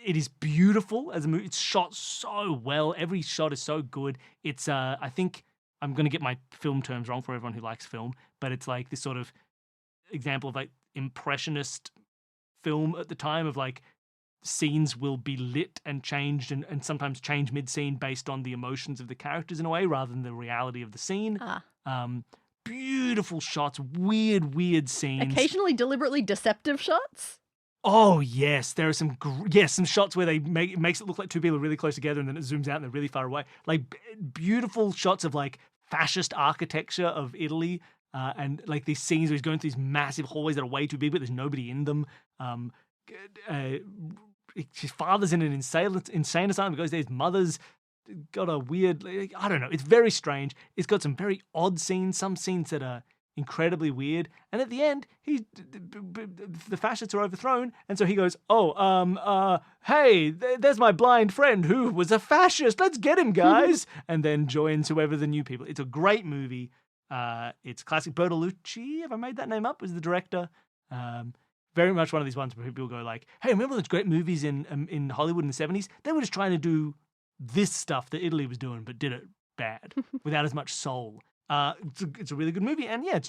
S1: it is beautiful as a movie. It's shot so well. Every shot is so good. It's I think I'm going to get my film terms wrong for everyone who likes film, but it's like this sort of example of like impressionist film at the time of like scenes will be lit and changed and sometimes change mid-scene based on the emotions of the characters in a way rather than the reality of the scene. Beautiful shots, weird scenes.
S2: Occasionally deliberately deceptive shots.
S1: Oh yes, there are some some shots where it makes it look like two people are really close together and then it zooms out and they're really far away. Like beautiful shots of like fascist architecture of Italy, and like these scenes where he's going through these massive hallways that are way too big, but there's nobody in them. His father's in an insane asylum. He goes there. His mother's got a weird, I don't know. It's very strange. It's got some very odd scenes. Some scenes that are incredibly weird, and at the end, the fascists are overthrown, and so he goes, hey, there's my blind friend who was a fascist. Let's get him, guys, and then joins whoever the new people. It's a great movie. It's classic. Bertolucci, if I made that name up, was the director. Very much one of these ones where people go like, hey, remember those great movies in Hollywood in the 70s? They were just trying to do this stuff that Italy was doing, but did it bad without as much soul. It's a really good movie, and yeah,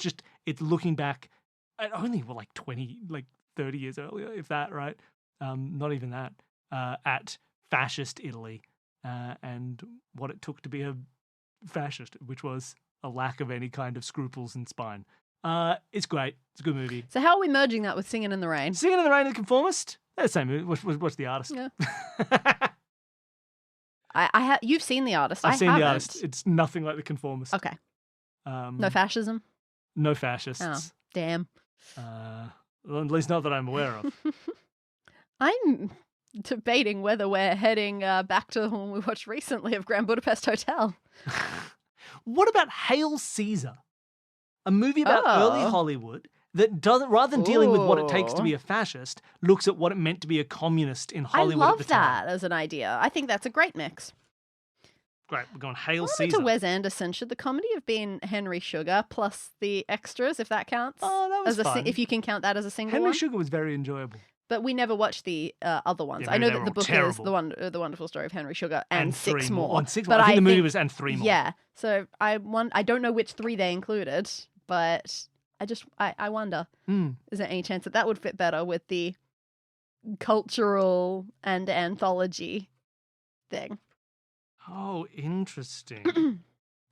S1: it's looking back at only 30 years earlier, if that, right? Not even that, at fascist Italy, and what it took to be a fascist, which was a lack of any kind of scruples and spine. It's great. It's a good movie.
S2: So how are we merging that with Singing in the Rain?
S1: Singing in the Rain and The Conformist? They're the same movie. What's the artist?
S2: Yeah. You've seen The Artist.
S1: I've seen
S2: haven't.
S1: The Artist. It's nothing like The Conformist.
S2: Okay. No fascism?
S1: No fascists.
S2: Oh, damn.
S1: Well, at least not that I'm aware of.
S2: I'm debating whether we're heading back to the one we watched recently of Grand Budapest Hotel.
S1: What about Hail Caesar? A movie about early Hollywood that doesn't, rather than dealing with what it takes to be a fascist, looks at what it meant to be a communist in Hollywood at the time.
S2: I love that as an idea. I think that's a great mix.
S1: Great, we're going Hail
S2: Well,
S1: Caesar.
S2: to Wes Anderson, should the comedy have been Henry Sugar plus the extras, if that counts?
S1: Oh, that was fun.
S2: If you can count that as a single
S1: Henry
S2: one.
S1: Sugar was very enjoyable.
S2: But we never watched the other ones.
S1: Yeah,
S2: I know
S1: they
S2: that
S1: were
S2: the
S1: all
S2: book
S1: terrible.
S2: is the Wonderful Story of Henry Sugar and six
S1: three
S2: more.
S1: And six
S2: but
S1: more. I think the movie
S2: think,
S1: was and three more.
S2: Yeah, so I don't know which three they included, but I wonder, is there any chance that would fit better with the cultural and anthology thing.
S1: Oh, interesting.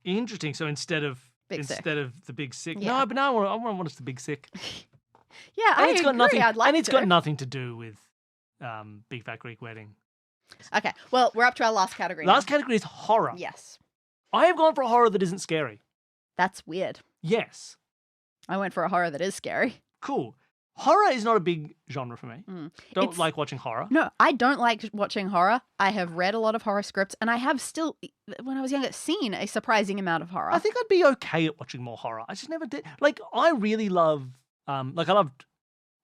S1: Interesting. So instead of
S2: Big Sick.
S1: the Big Sick.
S2: Yeah.
S1: No, but now I want us the Big Sick.
S2: Yeah, I agree.
S1: Nothing,
S2: I'd like
S1: and it's
S2: to.
S1: got nothing to do with Big Fat Greek Wedding.
S2: Okay, well, we're up to our last category.
S1: Last category is horror.
S2: Yes.
S1: I have gone for a horror that isn't scary.
S2: That's weird.
S1: Yes.
S2: I went for a horror that is scary.
S1: Cool. Horror is not a big genre for me. Don't
S2: It's-
S1: like watching horror.
S2: No, I don't like watching horror. I have read a lot of horror scripts, and I have still, when I was younger, seen a surprising amount of horror.
S1: I think I'd be okay at watching more horror. I just never did. Like, I really love, I loved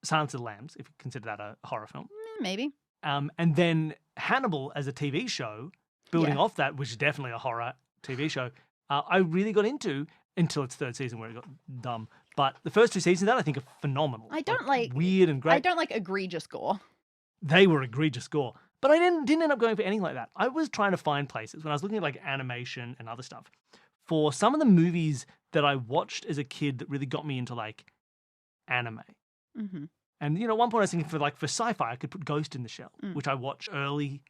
S1: Silence of the Lambs, if you consider that a horror film.
S2: Maybe.
S1: And then Hannibal as a TV show, building
S2: Yeah.
S1: off that, which is definitely a horror TV show, I really got into until its third season where it got dumb. But the first two seasons of that I think are phenomenal.
S2: I don't like
S1: weird and great.
S2: I don't like egregious gore.
S1: They were egregious gore. But I didn't end up going for anything like that. I was trying to find places when I was looking at like animation and other stuff for some of the movies that I watched as a kid that really got me into like anime.
S2: Mm-hmm.
S1: And at one point I was thinking for sci-fi I could put Ghost in the Shell, which I watched early.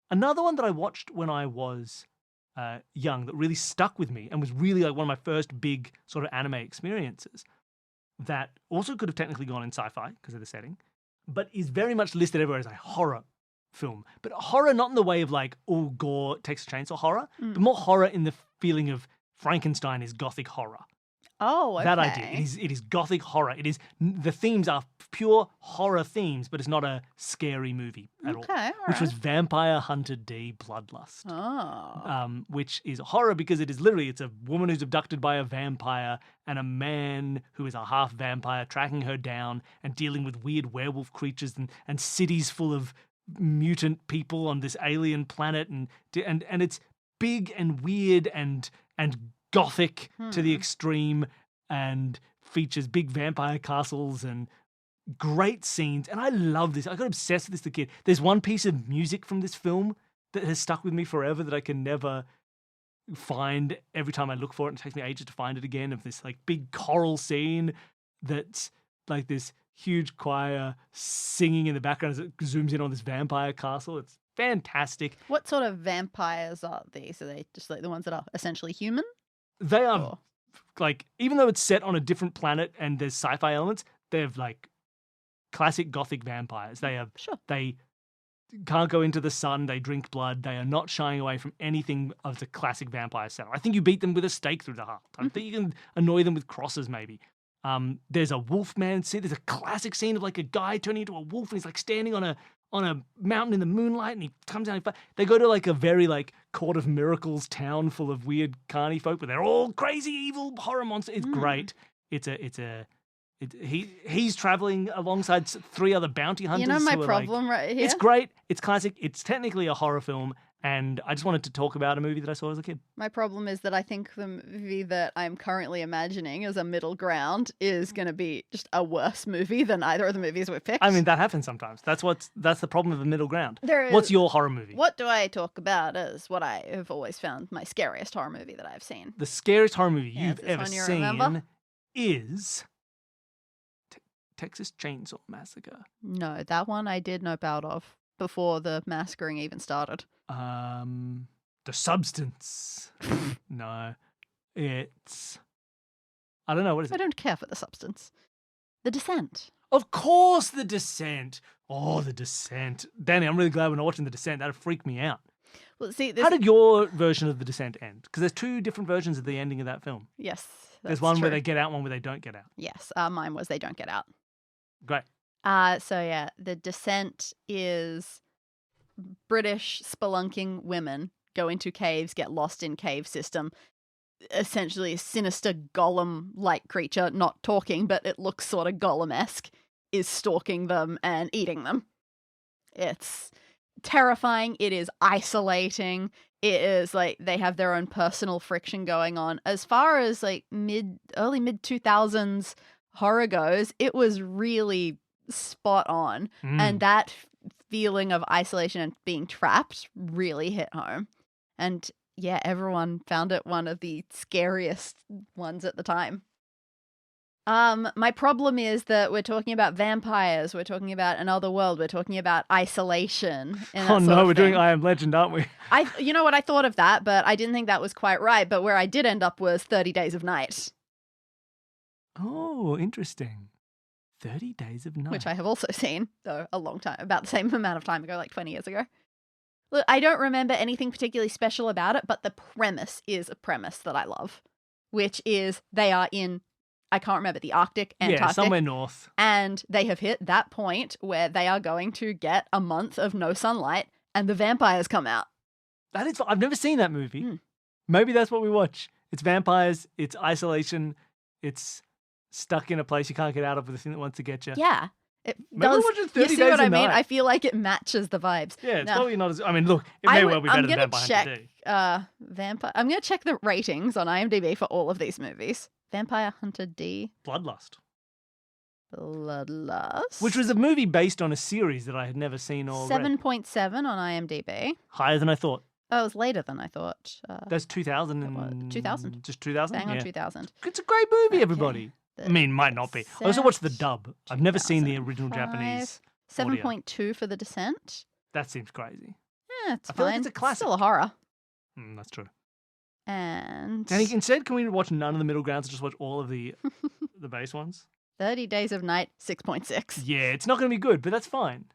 S1: Another one that I watched when I was young that really stuck with me and was really like one of my first big sort of anime experiences that also could have technically gone in sci-fi because of the setting, but is very much listed everywhere as a horror film. But horror not in the way of like, oh, gore, Texas Chainsaw horror, but more horror in the feeling of Frankenstein is gothic horror.
S2: Oh, okay.
S1: That idea. It is gothic horror. The themes are pure horror themes, but it's not a scary movie at all. Which was Vampire Hunter D Bloodlust.
S2: Oh.
S1: Which is horror because it's a woman who's abducted by a vampire and a man who is a half vampire tracking her down and dealing with weird werewolf creatures and cities full of mutant people on this alien planet and it's big and weird and gothic to the extreme and features big vampire castles and great scenes. And I love this. I got obsessed with this as a kid. There's one piece of music from this film that has stuck with me forever that I can never find every time I look for it. It takes me ages to find it again, of this like big choral scene that's like this huge choir singing in the background as it zooms in on this vampire castle. It's fantastic.
S2: What sort of vampires are these? Are they just like the ones that are essentially human?
S1: They are like, even though it's set on a different planet and there's sci-fi elements, they're like classic gothic vampires. They can't go into the sun. They drink blood. They are not shying away from anything of the classic vampire setup. I think you beat them with a stake through the heart. I think you can annoy them with crosses maybe. There's a wolfman scene. There's a classic scene of like a guy turning into a wolf and he's like standing on a mountain in the moonlight and he comes down. They go to like a very like Court of Miracles town full of weird carny folk, but they're all crazy evil horror monsters. It's great. He's traveling alongside three other bounty hunters.
S2: You know my
S1: who are
S2: problem
S1: like,
S2: right here?
S1: It's great. It's classic. It's technically a horror film. And I just wanted to talk about a movie that I saw as a kid.
S2: My problem is that I think the movie that I'm currently imagining as a middle ground is going to be just a worse movie than either of the movies we've picked.
S1: I mean, that happens sometimes. That's the problem of the middle ground.
S2: There is-
S1: What's your horror movie?
S2: What do I talk about as what I have always found my scariest horror movie that I've seen?
S1: The scariest horror movie
S2: Yeah,
S1: you've
S2: this
S1: ever
S2: one you
S1: seen
S2: remember?
S1: is Texas Chainsaw Massacre.
S2: No, that one I did know about of before the massacring even started.
S1: The Substance. No, it's I don't know, what is
S2: I
S1: it?
S2: don't care for The Substance. The Descent.
S1: Of course, The Descent. Oh, The Descent. Danny, I'm really glad we're not watching The Descent. That'd freak me out.
S2: Well, see,
S1: How did your version of The Descent end? Because there's two different versions of the ending of that film.
S2: Yes,
S1: There's
S2: that's
S1: one where
S2: true.
S1: they get out, one where they don't get out.
S2: Yes, mine was They Don't Get Out.
S1: Great.
S2: So yeah, The Descent is British spelunking women go into caves, get lost in cave system. Essentially a sinister golem-like creature, not talking, but it looks sort of golem-esque, is stalking them and eating them. It's terrifying. It is isolating. It is like they have their own personal friction going on. As far as like early mid 2000s horror goes, it was really spot on. And that feeling of isolation and being trapped really hit home. And yeah, everyone found it one of the scariest ones at the time. My problem is that we're talking about vampires, we're talking about another world, we're talking about isolation. And
S1: Oh no, we're doing I Am Legend, aren't we?
S2: You know what? I thought of that, but I didn't think that was quite right. But where I did end up was 30 Days of Night.
S1: Oh, interesting. 30 Days of Night.
S2: Which I have also seen, though, a long time, about the same amount of time ago, like 20 years ago. Look, I don't remember anything particularly special about it, but the premise is a premise that I love, which is they are in, I can't remember, the Arctic, Antarctic.
S1: Yeah, somewhere north.
S2: And they have hit that point where they are going to get a month of no sunlight and the vampires come out.
S1: That is, I've never seen that movie.
S2: Hmm.
S1: Maybe that's what we watch. It's vampires, it's isolation, it's stuck in a place you can't get out of with a thing that wants to get you.
S2: Yeah. It
S1: Maybe
S2: does.
S1: we're watching 30
S2: You see
S1: Days
S2: what
S1: a
S2: I mean?
S1: Night.
S2: I feel like it matches the vibes.
S1: Yeah, it's
S2: Now,
S1: probably not as. I mean, look, it may well be better than Vampire Hunter D.
S2: I'm going to check the ratings on IMDb for all of these movies. Vampire Hunter D.
S1: Bloodlust.
S2: Bloodlust.
S1: Which was a movie based on a series that I had never seen or read.
S2: 7.7 on IMDb.
S1: Higher than I thought.
S2: Oh, it was later than I thought.
S1: That's 2000 and...
S2: 2000.
S1: Just 2000?
S2: Bang on
S1: Yeah.
S2: 2000.
S1: It's a great movie, everybody. I mean, might not be. I also watched the dub. I've never seen the original
S2: 2005.
S1: Japanese.
S2: 7.2 for The Descent.
S1: That seems crazy.
S2: Yeah, it's
S1: I
S2: fine.
S1: feel like it's a classic.
S2: Still a horror.
S1: That's true.
S2: And
S1: Instead, can we watch none of the middle grounds and just watch all of the the base ones?
S2: 30 Days of Night, 6.6.
S1: Yeah, it's not going to be good, but that's fine.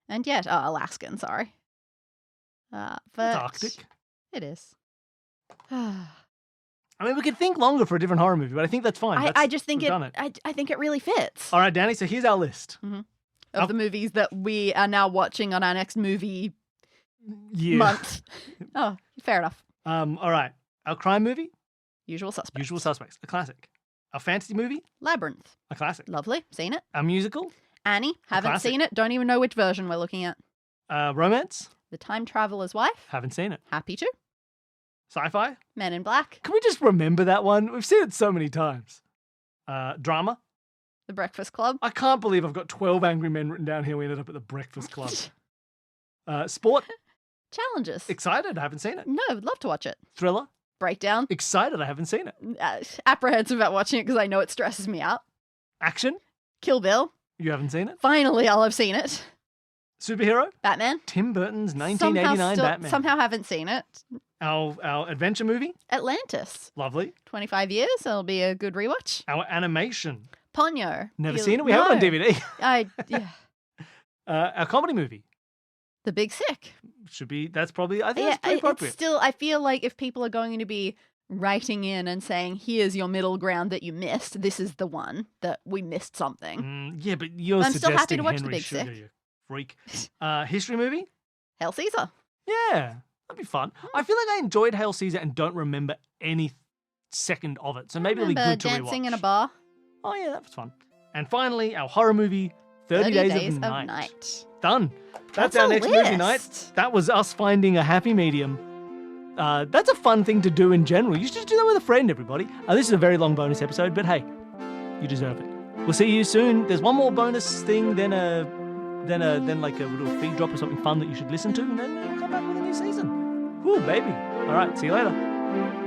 S2: And yet, Alaskan, sorry. But
S1: It's Arctic.
S2: It is.
S1: I mean, we could think longer for a different horror movie, but I think that's fine.
S2: I just think
S1: we've done it.
S2: I think it really fits.
S1: All right, Danny, so here's our list.
S2: Of the movies that we are now watching on our next movie
S1: Yeah.
S2: month. Oh, fair enough.
S1: All right. Our crime movie?
S2: Usual Suspects.
S1: Usual Suspects, a classic. Our fantasy movie?
S2: Labyrinth.
S1: A classic.
S2: Lovely. Seen it.
S1: Our musical?
S2: Annie. Haven't
S1: classic.
S2: seen it. Don't even know which version we're looking at.
S1: Romance?
S2: The Time Traveler's Wife.
S1: Haven't seen it.
S2: Happy to.
S1: Sci-fi?
S2: Men in Black.
S1: Can we just remember that one? We've seen it so many times. Drama?
S2: The Breakfast Club.
S1: I can't believe I've got 12 Angry Men written down here. We ended up at the Breakfast Club. Sport?
S2: Challenges.
S1: Excited? I haven't seen it.
S2: No, I'd love to watch it.
S1: Thriller?
S2: Breakdown.
S1: Excited? I haven't seen it.
S2: Apprehensive about watching it because I know it stresses me out.
S1: Action?
S2: Kill Bill.
S1: You haven't seen it.
S2: Finally, I'll have seen it.
S1: Superhero?
S2: Batman.
S1: Tim Burton's 1989 Batman.
S2: Somehow haven't seen it.
S1: Our adventure movie?
S2: Atlantis.
S1: Lovely.
S2: 25 years. It'll be a good rewatch.
S1: Our animation?
S2: Ponyo.
S1: Never seen it. We have it on DVD.
S2: Yeah.
S1: Our comedy movie?
S2: The Big Sick.
S1: Should be. That's probably. I think that's pretty appropriate.
S2: It's still. I feel like if people are going to be writing in and saying, "Here's your middle ground that you missed. This is the one that we missed something."
S1: Yeah, but you're
S2: I'm still happy
S1: suggesting
S2: to watch
S1: Henry
S2: The Big
S1: Sugar,
S2: Sick.
S1: you freak. History movie?
S2: Hail Caesar.
S1: Yeah, that'd be fun. I feel like I enjoyed Hail Caesar and don't remember any second of it, so maybe it'll be good to rewatch.
S2: Dancing in a bar.
S1: Oh yeah, that was fun. And finally, our horror movie, 30 Days of Night. Done. That's our next movie night. That was us finding a happy medium. That's a fun thing to do in general. You should just do that with a friend, everybody. This is a very long bonus episode, but hey, you deserve it. We'll see you soon. There's one more bonus thing, then like a little feed drop or something fun that you should listen to, and then we'll come back with a new season. Woo, baby. All right, see you later.